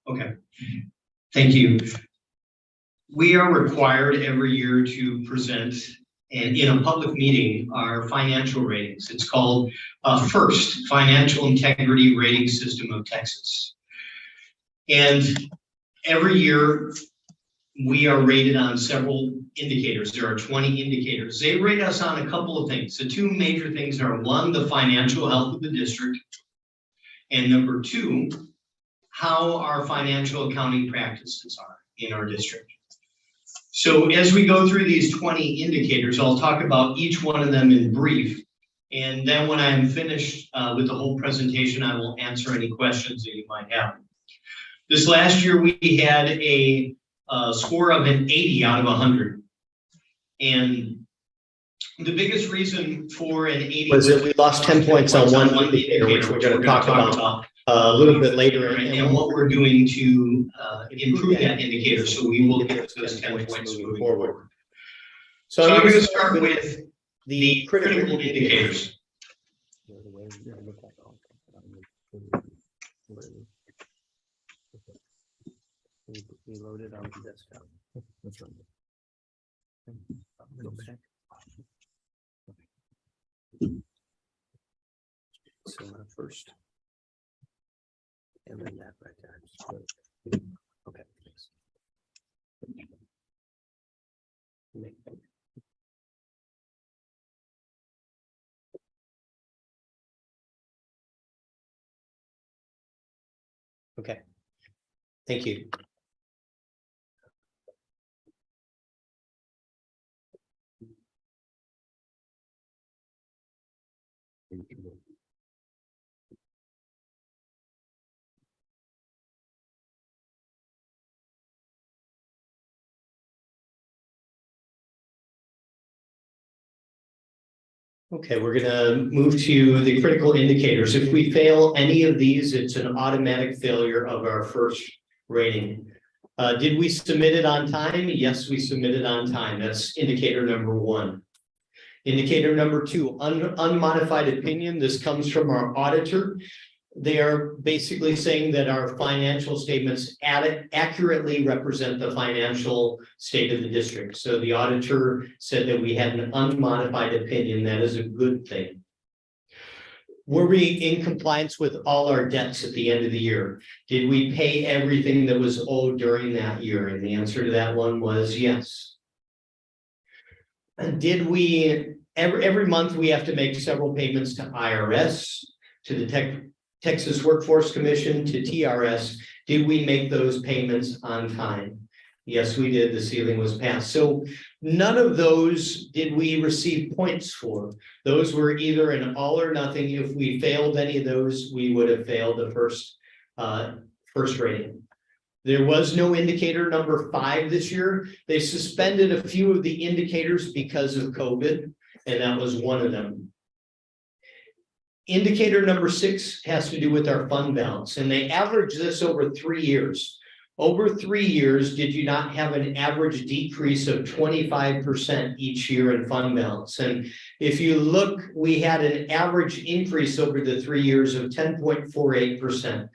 Okay, thank you. We are required every year to present and in a public meeting our financial ratings. It's called FIRST, Financial Integrity Rating System of Texas. And every year we are rated on several indicators. There are 20 indicators. They rate us on a couple of things. The two major things are, one, the financial health of the district, and number two, how our financial accounting practices are in our district. So as we go through these 20 indicators, I'll talk about each one of them in brief. And then when I'm finished with the whole presentation, I will answer any questions that you might have. This last year, we had a score of an 80 out of 100. And the biggest reason for an 80 was that we lost 10 points on one indicator, which we're going to talk about a little bit later, and what we're doing to improve that indicator, so we will get those 10 points moving forward. So I'm going to start with the critical indicators. We loaded on the desktop. That's right. So first, and then that right there. Okay, thanks. Okay, thank you. Okay, we're going to move to the critical indicators. If we fail any of these, it's an automatic failure of our first rating. Did we submit it on time? Yes, we submitted on time. That's indicator number one. Indicator number two, unmodified opinion. This comes from our auditor. They are basically saying that our financial statements accurately represent the financial state of the district. So the auditor said that we had an unmodified opinion. That is a good thing. Were we in compliance with all our debts at the end of the year? Did we pay everything that was owed during that year? And the answer to that one was yes. And did we, every month we have to make several payments to IRS, to the Texas Workforce Commission, to TRS. Did we make those payments on time? Yes, we did. The ceiling was passed. So none of those did we receive points for. Those were either an all or nothing. If we failed any of those, we would have failed the first rating. There was no indicator number 5 this year. They suspended a few of the indicators because of COVID, and that was one of them. Indicator number 6 has to do with our fund balance, and they average this over 3 years. Over 3 years, did you not have an average decrease of 25% each year in fund balance? And if you look, we had an average increase over the 3 years of 10.48%.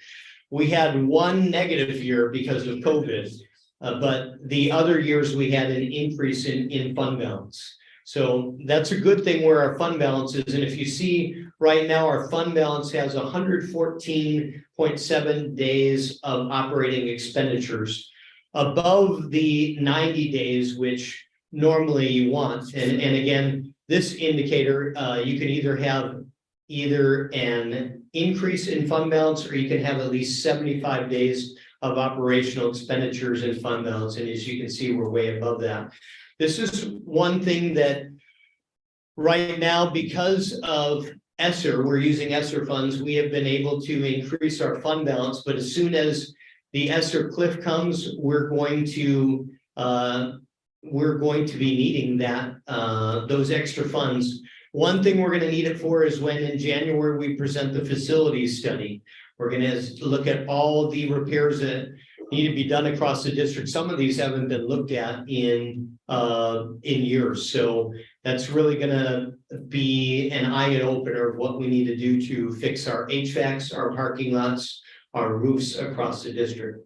We had one negative year because of COVID, but the other years we had an increase in fund balance. So that's a good thing where our fund balance is. And if you see right now, our fund balance has 114.7 days of operating expenditures above the 90 days, which normally you want. And again, this indicator, you can either have an increase in fund balance, or you can have at least 75 days of operational expenditures in fund balance. And as you can see, we're way above that. This is one thing that right now, because of ESSER, we're using ESSER funds, we have been able to increase our fund balance. But as soon as the ESSER cliff comes, we're going to be needing that those extra funds. One thing we're going to need it for is when in January we present the facilities study. We're going to look at all the repairs that need to be done across the district. Some of these haven't been looked at in years. So that's really going to be an eye opener of what we need to do to fix our HVACs, our parking lots, our roofs across the district.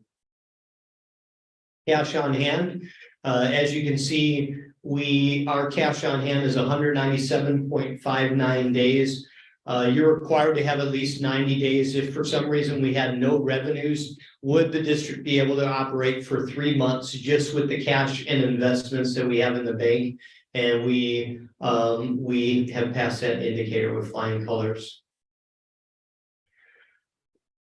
cash on hand. As you can see, our cash on hand is 197.59 days. You're required to have at least 90 days. If for some reason we had no revenues, would the district be able to operate for 3 months just with the cash and investments that we have in the bank? And we have passed that indicator with flying colors.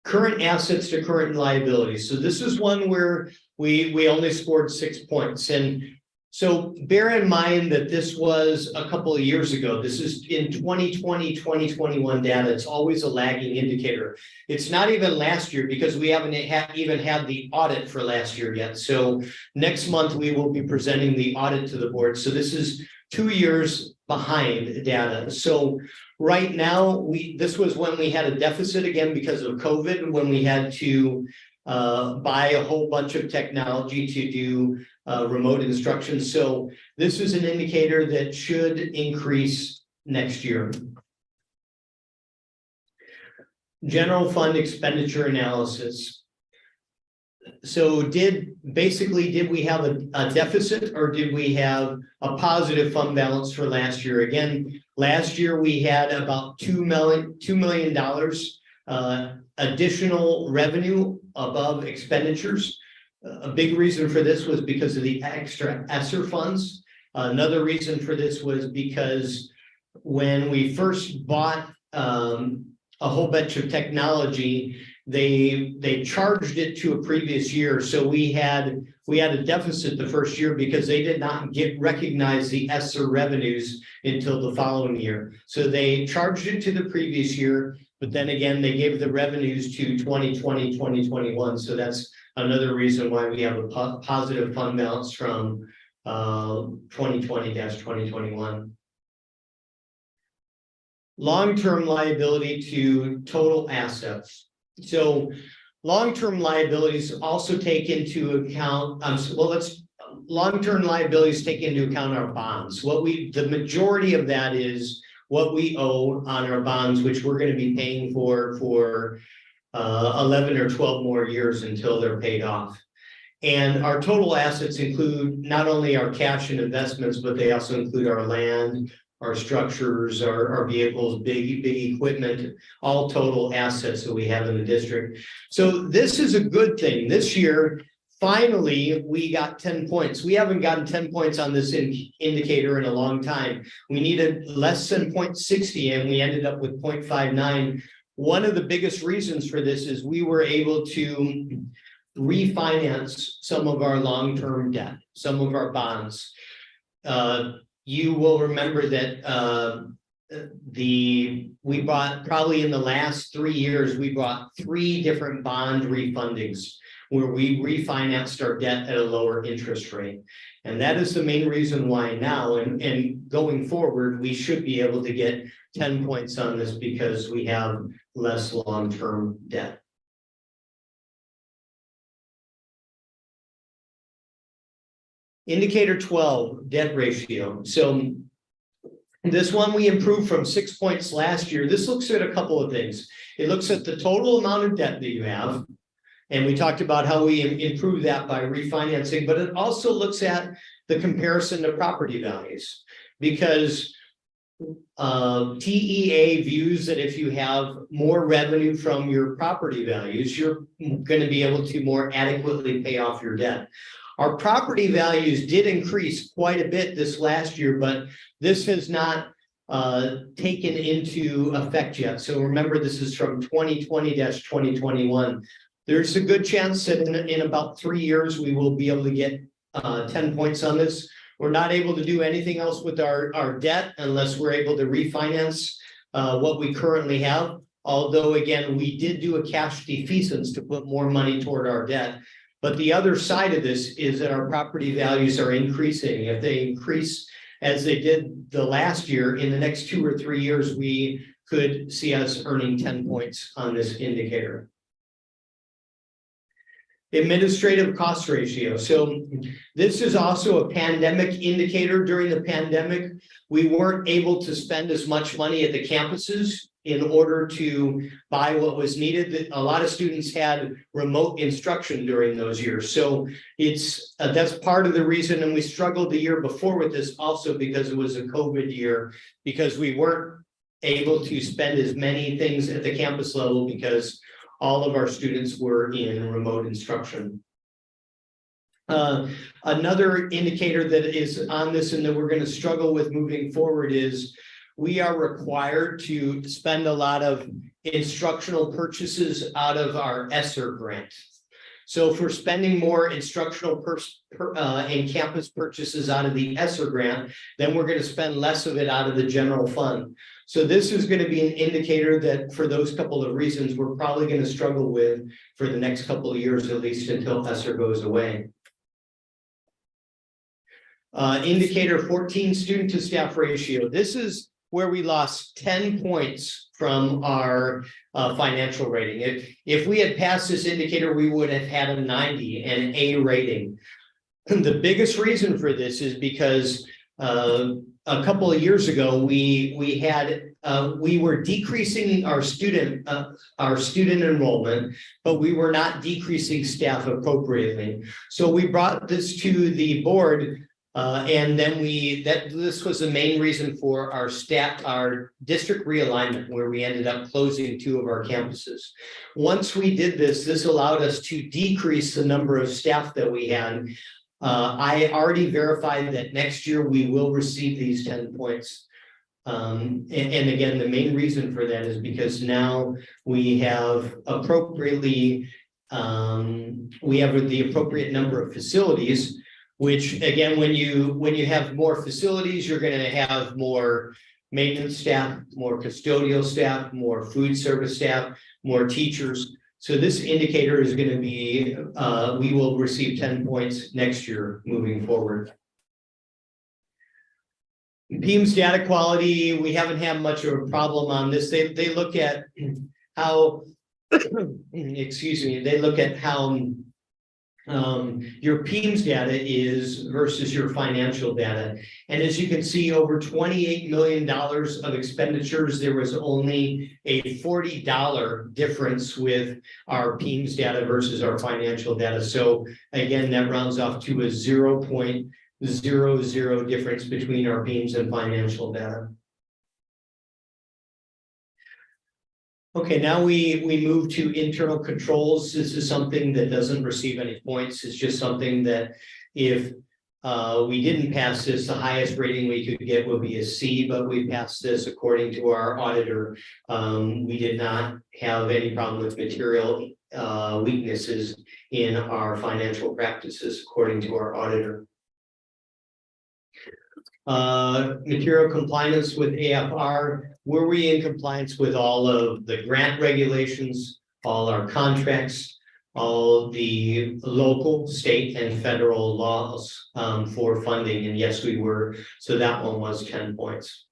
Current assets to current liabilities. So this is one where we only scored 6 points. And so bear in mind that this was a couple of years ago. This is in 2020, 2021 data. It's always a lagging indicator. It's not even last year because we haven't even had the audit for last year yet. So next month we will be presenting the audit to the board. So this is 2 years behind data. So right now, this was when we had a deficit again because of COVID, when we had to buy a whole bunch of technology to do remote instruction. So this is an indicator that should increase next year. General fund expenditure analysis. So did we have a deficit or did we have a positive fund balance for last year? Again, last year we had about $2 million additional revenue above expenditures. A big reason for this was because of the extra ESSER funds. Another reason for this was because when we first bought a whole bunch of technology, they charged it to a previous year. So we had a deficit the first year because they did not recognize the ESSER revenues until the following year. So they charged it to the previous year, but then again, they gave the revenues to 2020, 2021. So that's another reason why we have a positive fund balance from 2020-2021. Long-term liability to total assets. So long-term liabilities also take into account, long-term liabilities take into account our bonds. The majority of that is what we owe on our bonds, which we're going to be paying for 11 or 12 more years until they're paid off. And our total assets include not only our cash and investments, but they also include our land, our structures, our vehicles, big equipment, all total assets that we have in the district. So this is a good thing. This year, finally, we got 10 points. We haven't gotten 10 points on this indicator in a long time. We needed less than 0.60 and we ended up with 0.59. One of the biggest reasons for this is we were able to refinance some of our long-term debt, some of our bonds. You will remember that we bought, probably in the last 3 years, we bought 3 different bond refundings where we refinanced our debt at a lower interest rate. And that is the main reason why now and going forward, we should be able to get 10 points on this because we have less long-term debt. Indicator 12, debt ratio. So this one we improved from 6 points last year. This looks at a couple of things. It looks at the total amount of debt that you have. And we talked about how we improve that by refinancing, but it also looks at the comparison to property values because TEA views that if you have more revenue from your property values, you're going to be able to more adequately pay off your debt. Our property values did increase quite a bit this last year, but this has not taken into effect yet. So remember, this is from 2020-2021. There's a good chance that in about 3 years, we will be able to get 10 points on this. We're not able to do anything else with our debt unless we're able to refinance what we currently have. Although, again, we did do a cash defeasance to put more money toward our debt. But the other side of this is that our property values are increasing. If they increase as they did the last year, in the next 2 or 3 years, we could see us earning 10 points on this indicator. Administrative cost ratio. So this is also a pandemic indicator. During the pandemic, we weren't able to spend as much money at the campuses in order to buy what was needed. A lot of students had remote instruction during those years. So it's that's part of the reason. And we struggled the year before with this also because it was a COVID year, because we weren't able to spend as many things at the campus level because all of our students were in remote instruction. Another indicator that is on this and that we're going to struggle with moving forward is we are required to spend a lot of instructional purchases out of our ESSER grant. So if we're spending more instructional and campus purchases out of the ESSER grant, then we're going to spend less of it out of the general fund. So this is going to be an indicator that for those couple of reasons, we're probably going to struggle with for the next couple of years, at least until ESSER goes away. Indicator 14, student to staff ratio. This is where we lost 10 points from our financial rating. If we had passed this indicator, we would have had a 90 and an A rating. The biggest reason for this is because a couple of years ago, we were decreasing our student enrollment, but we were not decreasing staff appropriately. So we brought this to the board. And then this was the main reason for our district realignment, where we ended up closing 2 of our campuses. Once we did this, this allowed us to decrease the number of staff that we had. I already verified that next year we will receive these 10 points. And again, the main reason for that is because now we have appropriately, we have the appropriate number of facilities. Which again, when you have more facilities, you're going to have more maintenance staff, more custodial staff, more food service staff, more teachers. So this indicator is going to be, we will receive 10 points next year moving forward. PEIMS data quality, we haven't had much of a problem on this. They look at how, excuse me, they look at how your PEIMS data is versus your financial data. And as you can see, over $28 million of expenditures, there was only a $40 difference with our PEIMS data versus our financial data. So again, that rounds off to a 0.00 difference between our PEIMS and financial data. Okay, now we move to internal controls. This is something that doesn't receive any points. It's just something that if we didn't pass this, the highest rating we could get would be a C, but we passed this according to our auditor. We did not have any problem with material weaknesses in our financial practices according to our auditor. Material compliance with AFR. Were we in compliance with all of the grant regulations, all our contracts, all the local, state, and federal laws for funding? And yes, we were. So that one was 10 points.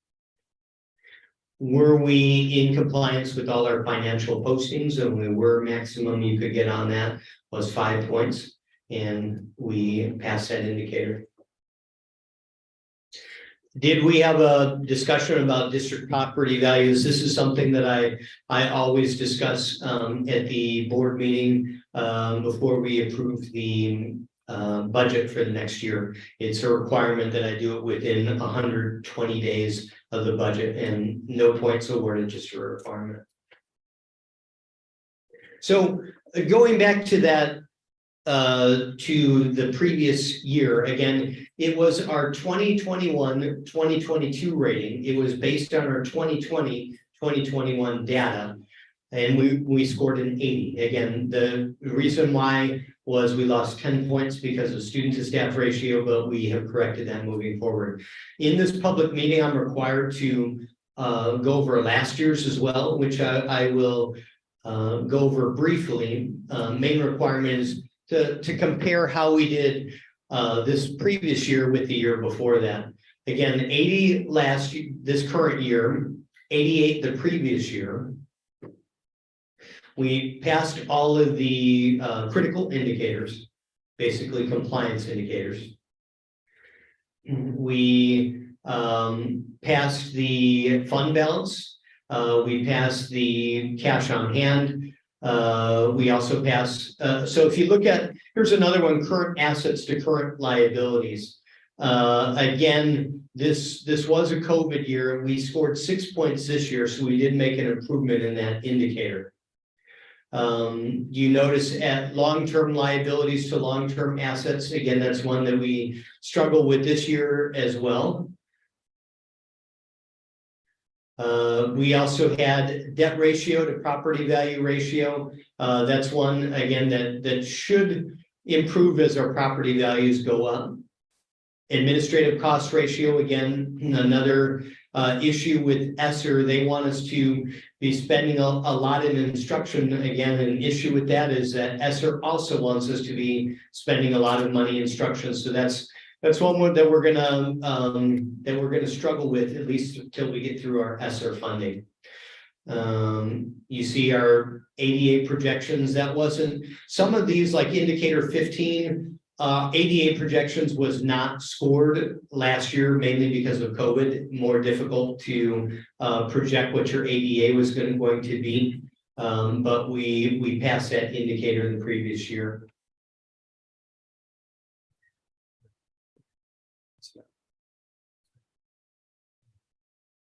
Were we in compliance with all our financial postings? And we were. Maximum you could get on that was 5 points. And we passed that indicator. Did we have a discussion about district property values? This is something that I always discuss at the board meeting before we approve the budget for the next year. It's a requirement that I do it within 120 days of the budget, and no points awarded, just a requirement. So going back to that, to the previous year, again, it was our 2021-2022 rating. It was based on our 2020-2021 data, and we scored an 80. Again, the reason why was we lost 10 points because of student to staff ratio, but we have corrected that moving forward. In this public meeting, I'm required to go over last year's as well, which I will go over briefly. Main requirement is to compare how we did this previous year with the year before that. Again, 80 last year, this current year, 88 the previous year. We passed all of the critical indicators, basically compliance indicators. We passed the fund balance. We passed the cash on hand. We also passed, so if you look at, here's another one, current assets to current liabilities. Again, this was a COVID year. We scored 6 points this year, so we did make an improvement in that indicator. You notice at long-term liabilities to long-term assets, again, that's one that we struggle with this year as well. We also had debt ratio to property value ratio. That's one, again, that should improve as our property values go up. Administrative cost ratio, again, another issue with ESSER. They want us to be spending a lot in instruction. Again, an issue with that is that ESSER also wants us to be spending a lot of money in instruction. So that's one that we're gonna struggle with, at least until we get through our ESSER funding. You see our ADA projections. That wasn't, some of these, like indicator 15, ADA projections was not scored last year, mainly because of COVID. More difficult to project what your ADA was going to be, but we passed that indicator the previous year.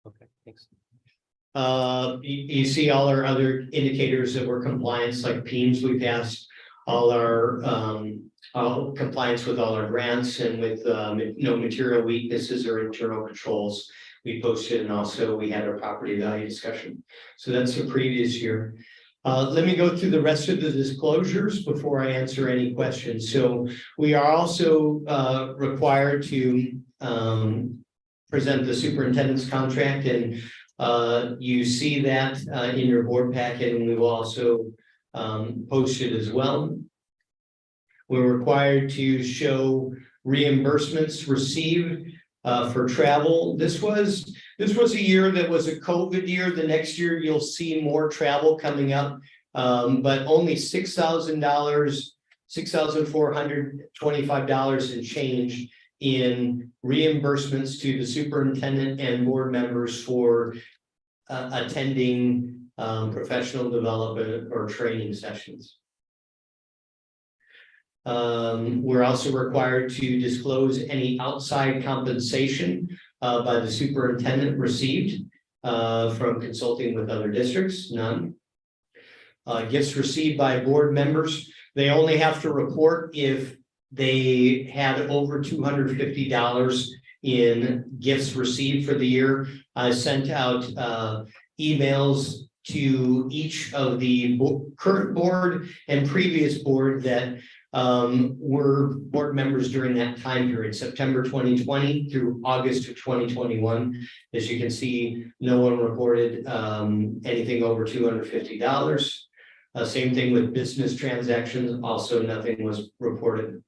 Okay, thanks. You see all our other indicators that were compliance, like PEMS. We passed all our compliance with all our grants and with no material weaknesses or internal controls we posted, and also we had our property value discussion. So that's the previous year. Let me go through the rest of the disclosures before I answer any questions. So we are also required to present the superintendent's contract, and you see that in your board packet, and we will also post it as well. We're required to show reimbursements received for travel. This was a year that was a COVID year. The next year you'll see more travel coming up, but only $6,000, $6,425 and change in reimbursements to the superintendent and board members for attending professional development or training sessions. We're also required to disclose any outside compensation by the superintendent received from consulting with other districts, none. Gifts received by board members, they only have to report if they had over $250 in gifts received for the year. I sent out emails to each of the current board and previous board that were board members during that time period, September 2020 through August of 2021. As you can see, no one reported anything over $250. Same thing with business transactions, also nothing was reported.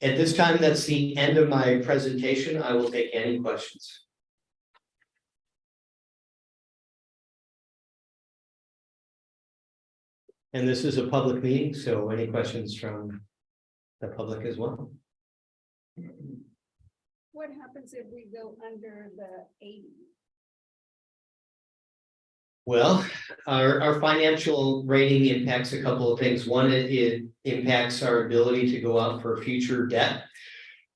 At this time, that's the end of my presentation. I will take any questions. And this is a public meeting, so any questions from the public as well? What happens if we go under the 80? Well, our financial rating impacts a couple of things. One, it impacts our ability to go out for future debt.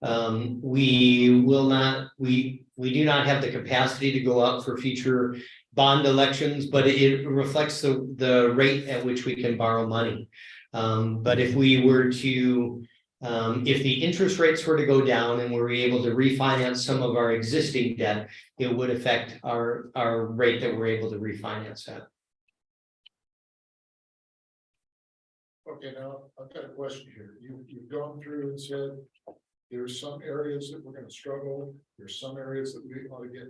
We do not have the capacity to go out for future bond elections, but it reflects the rate at which we can borrow money. But if we were to, if the interest rates were to go down and we were able to refinance some of our existing debt, it would affect our rate that we're able to refinance at. Okay, now I've got a question here. You've gone through and said there's some areas that we're going to struggle. There's some areas that we want to get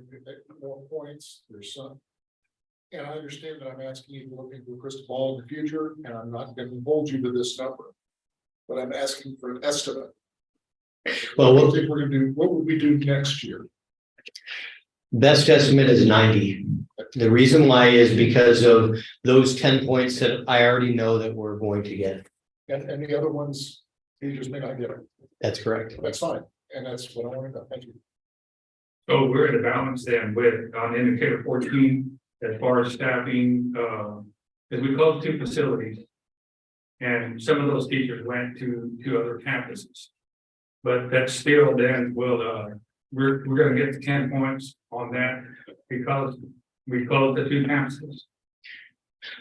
more points. There's some, and I understand that I'm asking you to look into a crystal ball in the future, and I'm not going to hold you to this number, but I'm asking for an estimate. Well, what do you think we're going to do? What would we do next year? Best estimate is 90. The reason why is because of those 10 points that I already know that we're going to get. And the other ones, you just may not get it. That's correct. That's fine. And that's what I want to know. Thank you. So we're at a balance then with on indicator 14, as far as staffing, because we closed 2 facilities. And some of those teachers went to other campuses. But that's still then we're gonna get the 10 points on that because we closed the 2 campuses.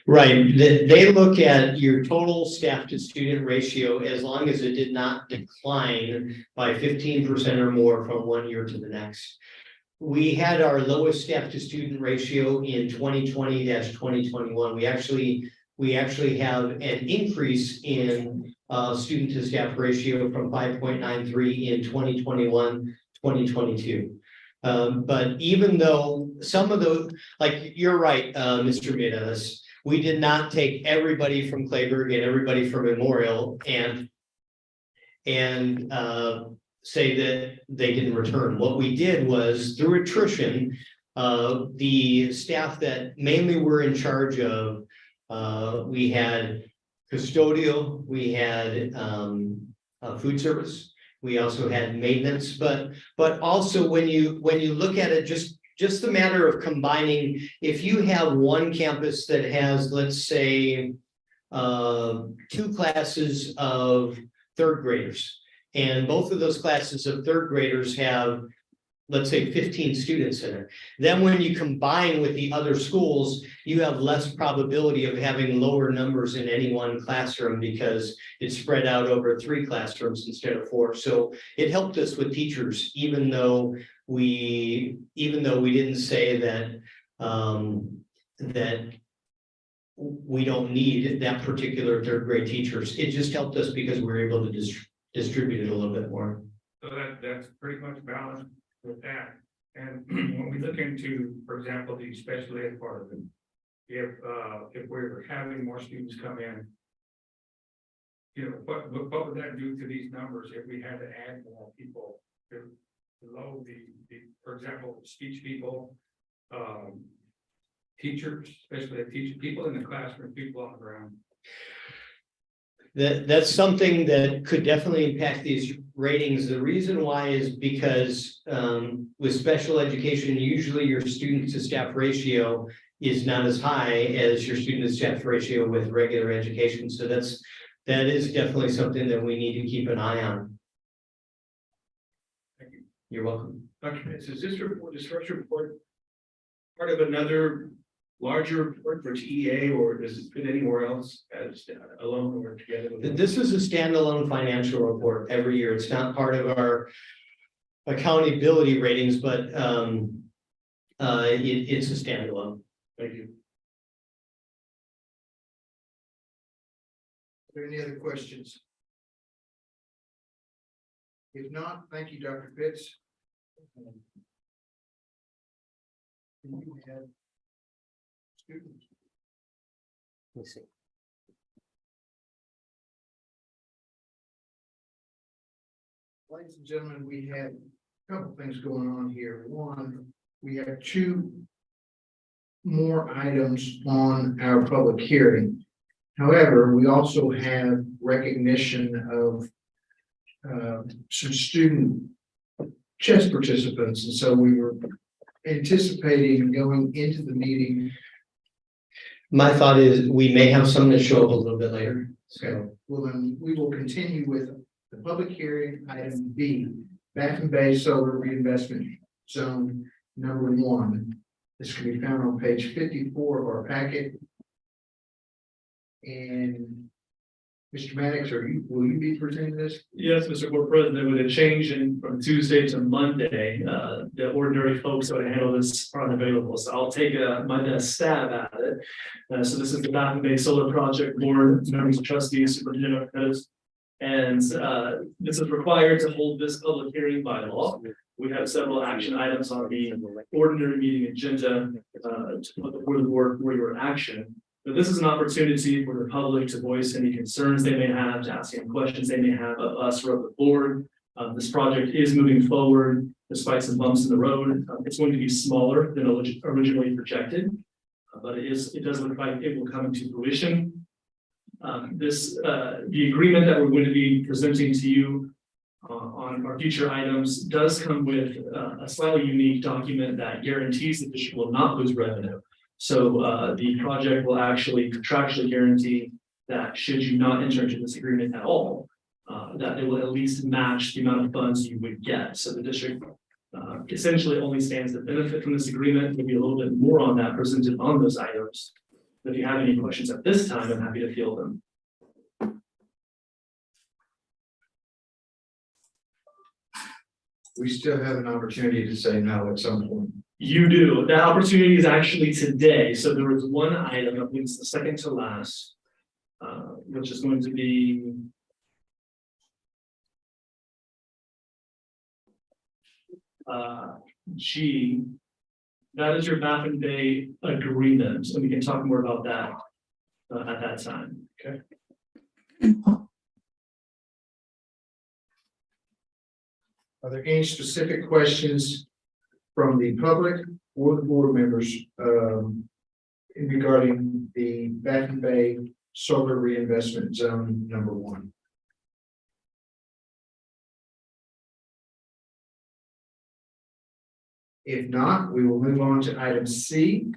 Right, they look at your total staff to student ratio as long as it did not decline by 15% or more from one year to the next. We had our lowest staff to student ratio in 2020-2021. We actually have an increase in student to staff ratio from 5.93 in 2021-2022. But even though some of those, like you're right, Mr. Midas, we did not take everybody from Clayburgh and everybody from Memorial and say that they didn't return. What we did was through attrition, the staff that mainly were in charge of, we had custodial, we had food service, we also had maintenance, but also when you look at it, just the matter of combining, if you have one campus that has, let's say, 2 classes of 3rd graders, and both of those classes of 3rd graders have, let's say, 15 students in it. Then when you combine with the other schools, you have less probability of having lower numbers in any one classroom because it's spread out over 3 classrooms instead of 4. So it helped us with teachers, even though we didn't say that that we don't need that particular 3rd grade teachers. It just helped us because we were able to distribute it a little bit more. So that's pretty much balanced with that. And when we look into, for example, the special ed part of it, if we're having more students come in, what would that do to these numbers if we had to add more people below the for example, speech people, teachers, especially teachers, people in the classroom, people on the ground? That's something that could definitely impact these ratings. The reason why is because with special education, usually your student to staff ratio is not as high as your student to staff ratio with regular education. So that is definitely something that we need to keep an eye on. Thank you. You're welcome. Dr. Pitts, is this report, the structure report, part of another larger report for TEA, or does it fit anywhere else as alone or together? This is a standalone financial report every year. It's not part of our accountability ratings, but it's a standalone. Thank you. Are there any other questions? If not, thank you, Dr. Pitts. You have students. Let's see. Ladies and gentlemen, we have a couple things going on here. One, we have 2 more items on our public hearing. However, we also have recognition of some student chess participants, and so we were anticipating going into the meeting. My thought is we may have some that show up a little bit later. So Well, then we will continue with the public hearing item B, Baffin Bay Solar Reinvestment Zone number 1. This can be found on page 54 of our packet. And Mr. Maddox, will you be presenting this? Yes, Mr. Board President, with a change from Tuesday to Monday, the ordinary folks that would handle this aren't available. So I'll take my best stab at it. So this is the Baffin Bay Solar Project Board, members of trustees, Superintendent Pettis. And this is required to hold this public hearing by law. We have several action items on the ordinary meeting agenda to put before the board for your action. But this is an opportunity for the public to voice any concerns they may have, to ask any questions they may have of us or of the board. This project is moving forward despite some bumps in the road. It's going to be smaller than originally projected, but it does look like it will come into fruition. The agreement that we're going to be presenting to you on our future items does come with a slightly unique document that guarantees the district will not lose revenue. So the project will actually contractually guarantee that should you not enter into this agreement at all, that it will at least match the amount of funds you would get. So the district essentially only stands to benefit from this agreement. Maybe a little bit more on that presented on those items. If you have any questions at this time, I'm happy to field them. We still have an opportunity to say no at some point. You do. That opportunity is actually today. So there was one item, I think it's the second to last, which is going to be G. That is your Baffin Bay agreement, and we can talk more about that at that time. Okay. Are there any specific questions from the public or the board members regarding the Baffin Bay Solar Reinvestment Zone number 1? If not, we will move on to item C,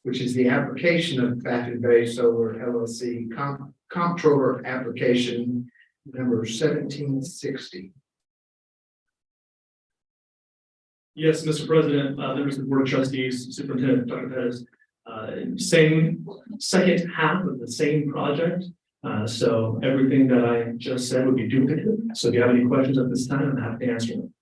which is the application of Baffin Bay Solar LLC comptroller application number 1760. Yes, Mr. President, members of the Board of Trustees, Superintendent Dr. Perez, same second half of the same project. So everything that I just said would be duplicated. So if you have any questions at this time, I'm happy to answer them.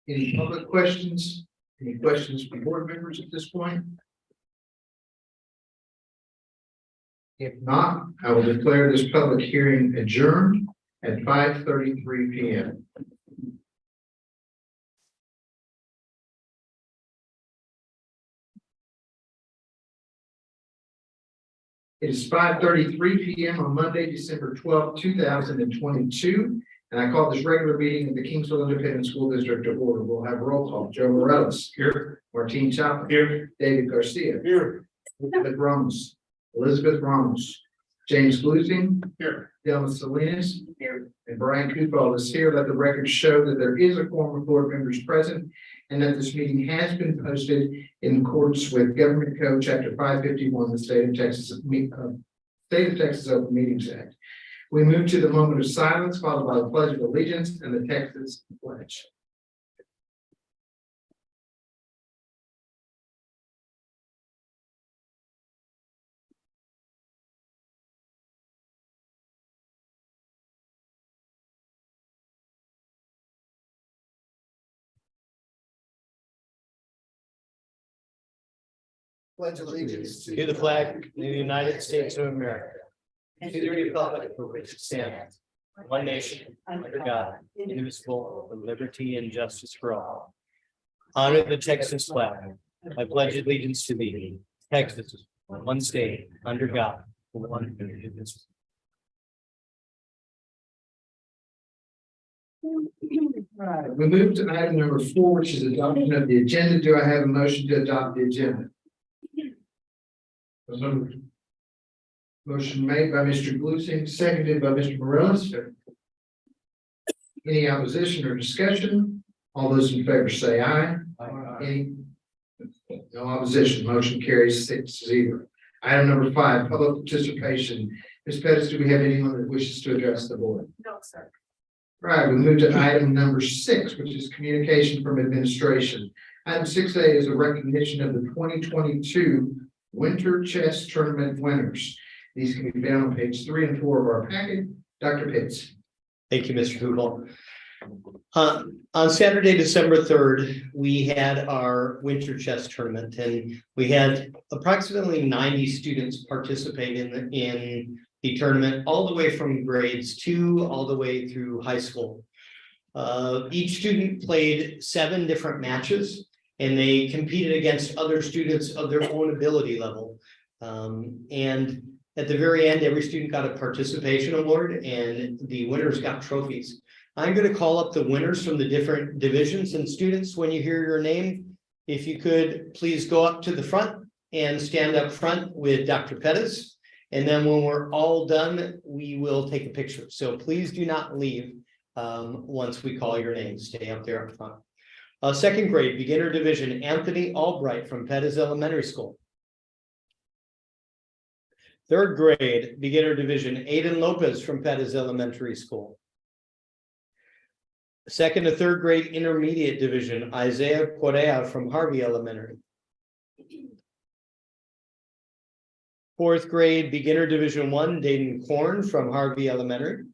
Any public questions? Any questions from board members at this point? If not, I will declare this public hearing adjourned at 5:33 p.m. It is 5:33 p.m. on Monday, December 12, 2022. And I call this regular meeting of the Kingsville Independent School District to order. We'll have roll call. Joe Morales. Here. Martine Chapa. Here. David Garcia. Here. Elizabeth Ramos. James Glusing. Here. Delma Salinas. Here. And Brian Coupal is here. Let the record show that there is a quorum of board members present and that this meeting has been posted in accordance with Government Code Chapter 551, the State of Texas Open Meetings Act. We move to the moment of silence, followed by the Pledge of Allegiance and the Texas Pledge. Pledge allegiance To the flag of the United States of America, and to the republic for which it stands, one nation, under God, indivisible, with liberty and justice for all. Honor the Texas flag. I pledge allegiance to thee, Texas, one state, under God, one indivisible. Right, we move to item number 4, which is adoption of the agenda. Do I have a motion to adopt the agenda? Motion made by Mr. Glusing, seconded by Mr. Morales. Any opposition or discussion? All those in favor say aye. Any? No opposition. Motion carries 6-0. Item number 5, public participation. Ms. Pettis, do we have anyone that wishes to address the board? No, sir. Right, we move to item number 6, which is communication from administration. Item 6A is a recognition of the 2022 Winter Chess Tournament winners. These can be found on page 3 and 4 of our packet. Dr. Pitts. Thank you, Mr. Coupal. On Saturday, December 3rd, we had our winter chess tournament, and we had approximately 90 students participate in the tournament, all the way from grades 2 all the way through high school. Each student played 7 different matches, and they competed against other students of their own ability level. And at the very end, every student got a participation award, and the winners got trophies. I'm going to call up the winners from the different divisions, and students, when you hear your name, if you could please go up to the front and stand up front with Dr. Pettis. And then when we're all done, we will take a picture. So please do not leave once we call your name. Stay up there up front. Second grade, beginner division, Anthony Albright from Pettis Elementary School. Third grade, beginner division, Aiden Lopez from Pettis Elementary School. Second to third grade intermediate division, Isaiah Correa from Harvey Elementary. Fourth grade beginner division 1, Dayton Korn from Harvey Elementary.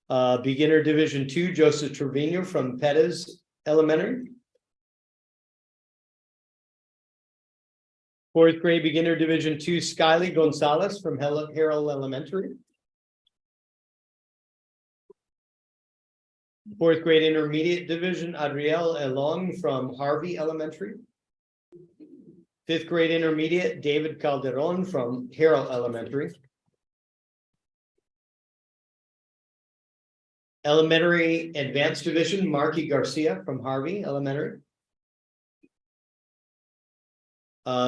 Beginner division 2, Joseph Trevino from Pettis Elementary. Fourth grade beginner division 2, Skyly Gonzalez from Harrell Elementary. Fourth grade intermediate division, Adriel Elong from Harvey Elementary. Fifth grade intermediate, David Calderon from Harrell Elementary. Elementary advanced division, Marky Garcia from Harvey Elementary.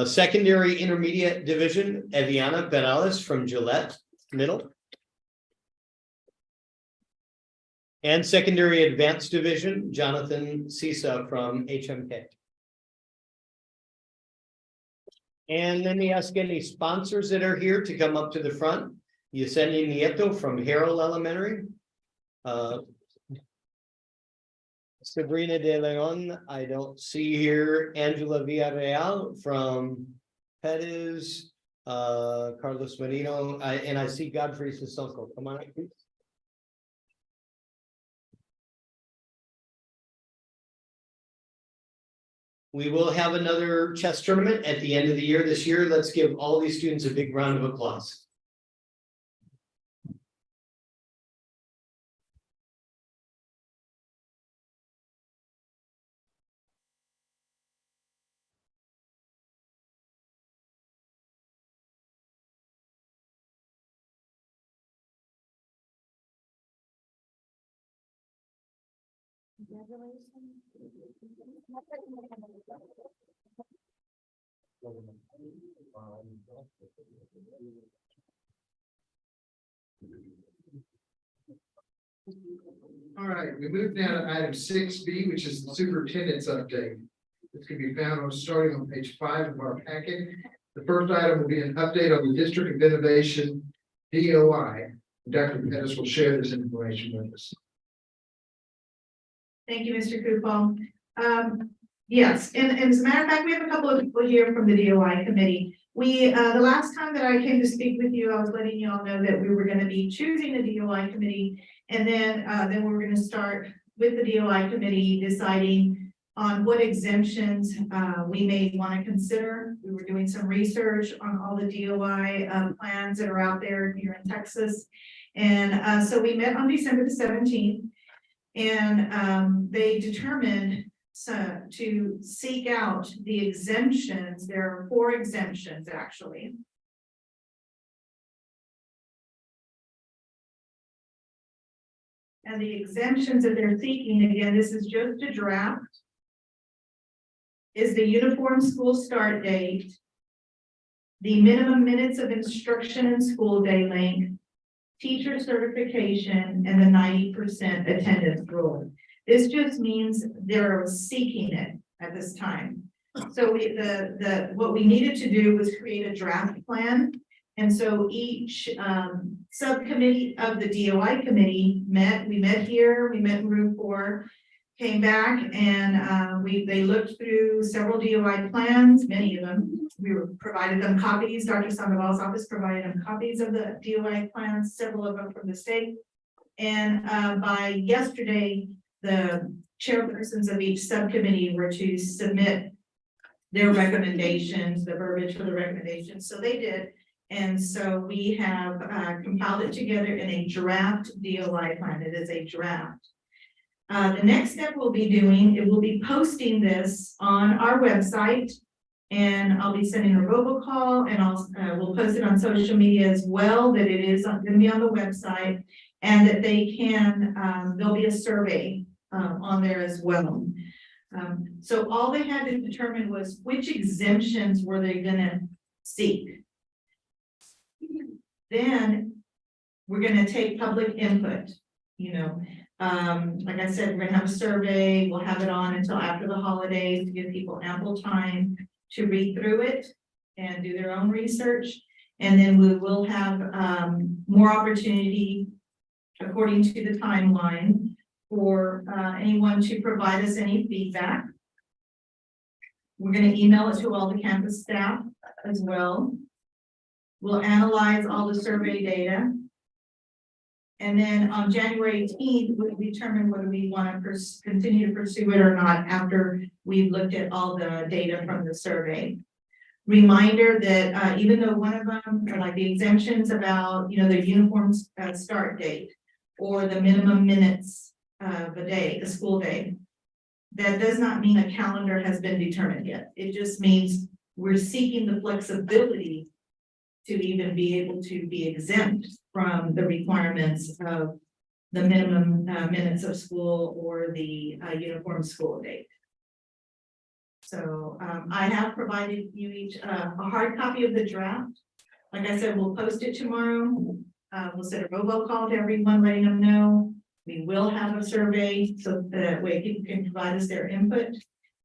Secondary intermediate division, Eviana Perales from Gillette Middle. And secondary advanced division, Jonathan Sisa from HMK. And let me ask any sponsors that are here to come up to the front. Yesenia Nieto from Harrell Elementary. Sabrina De Leon, I don't see here. Angela Villarreal from Pettis. Carlos Marino, and I see Godfrey Sissoko. Come on up, please. We will have another chess tournament at the end of the year this year. Let's give all these students a big round of applause. All right, we move now to item 6B, which is the superintendent's update. This can be found on starting on page 5 of our packet. The first item will be an update on the District of Innovation, DOI. Dr. Pettis will share this information with us. Thank you, Mr. Kupal. Yes, and as a matter of fact, we have a couple of people here from the DOI committee. The last time that I came to speak with you, I was letting you all know that we were going to be choosing the DOI committee, and then we were going to start with the DOI committee deciding on what exemptions we may want to consider. We were doing some research on all the DOI plans that are out there here in Texas, and so we met on December the 17th. And they determined to seek out the exemptions. There are 4 exemptions, actually. And the exemptions that they're seeking, again, this is just a draft, is the uniform school start date, the minimum minutes of instruction and school day length, teacher certification, and the 90% attendance rule. This just means they're seeking it at this time. So what we needed to do was create a draft plan. And so each subcommittee of the DOI committee met. We met here, we met in room 4, came back, and they looked through several DOI plans, many of them. We provided them copies. Dr. Sandoval's office provided them copies of the DOI plans, several of them from the state. And by yesterday, the chairpersons of each subcommittee were to submit their recommendations, the verbiage for the recommendations. So they did. And so we have compiled it together in a draft DOI plan. It is a draft. The next step we'll be doing, it will be posting this on our website, and I'll be sending a robocall, and we'll post it on social media as well, that it is going to be on the website, and that they can, there'll be a survey on there as well. So all they had to determine was which exemptions were they gonna seek. Then we're gonna take public input, you know. Like I said, we're gonna have a survey, we'll have it on until after the holidays to give people ample time to read through it and do their own research. And then we will have more opportunity, according to the timeline, for anyone to provide us any feedback. We're gonna email it to all the campus staff as well. We'll analyze all the survey data. And then on January 18th, we'll determine whether we want to continue to pursue it or not after we've looked at all the data from the survey. Reminder that even though one of them, like the exemptions about, you know, the uniform start date or the minimum minutes of a day, the school day, that does not mean a calendar has been determined yet. It just means we're seeking the flexibility to even be able to be exempt from the requirements of the minimum minutes of school or the uniform school date. So I have provided you each a hard copy of the draft. Like I said, we'll post it tomorrow. We'll set a robocall to everyone, letting them know. We will have a survey so that way people can provide us their input.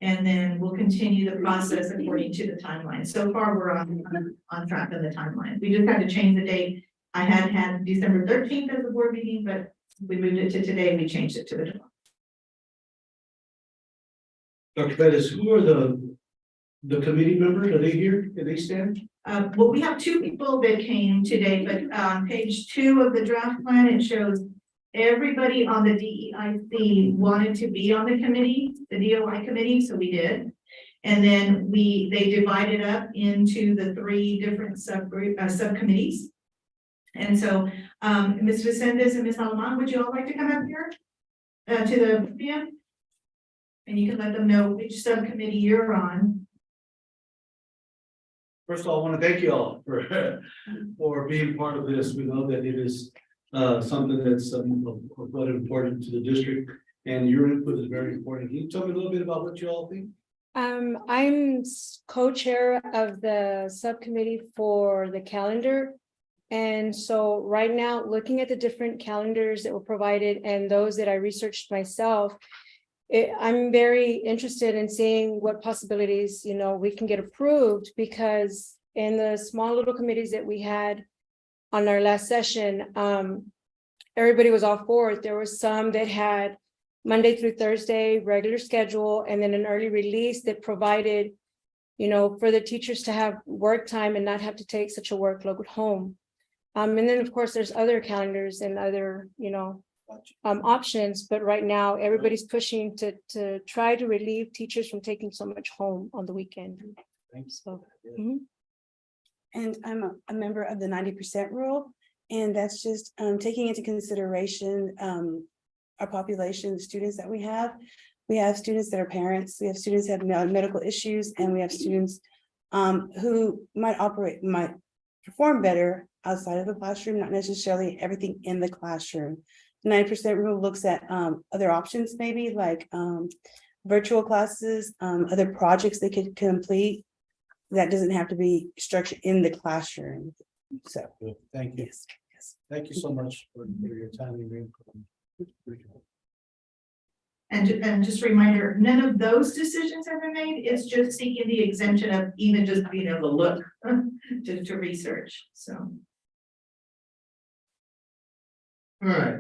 And then we'll continue the process according to the timeline. So far, we're on track of the timeline. We just had to change the date. I had December 13th as the board meeting, but we moved it to today. We changed it to the 12th. Dr. Bettis, who are the committee members? Are they here? Can they stand? Well, we have two people that came today, but on page 2 of the draft plan, it shows everybody on the DEIC wanted to be on the committee, the DOI committee, so we did. And then they divided up into the 3 different subcommittees. And so, Ms. Vicentes and Ms. Alaman, would you all like to come up here to the podium? And you can let them know which subcommittee you're on. First of all, I want to thank you all for being part of this. We know that it is something that's quite important to the district, and your input is very important. Can you tell me a little bit about what you all think? I'm co-chair of the subcommittee for the calendar. And so right now, looking at the different calendars that were provided and those that I researched myself, I'm very interested in seeing what possibilities, you know, we can get approved, because in the small little committees that we had on our last session, everybody was all for it. There was some that had Monday through Thursday, regular schedule, and then an early release that provided, you know, for the teachers to have work time and not have to take such a workload home. And then of course, there's other calendars and other, you know, options, but right now everybody's pushing to try to relieve teachers from taking so much home on the weekend. Thanks. So, And I'm a member of the 90% rule, and that's just taking into consideration our population, the students that we have. We have students that are parents, we have students that have medical issues, and we have students who might perform better outside of the classroom, not necessarily everything in the classroom. 9% rule looks at other options, maybe like virtual classes, other projects they could complete. That doesn't have to be structured in the classroom. So, Thank you. yes. Thank you so much for your time and your input. And just a reminder, none of those decisions have been made. It's just seeking the exemption of even just being able to look to research. So. All right,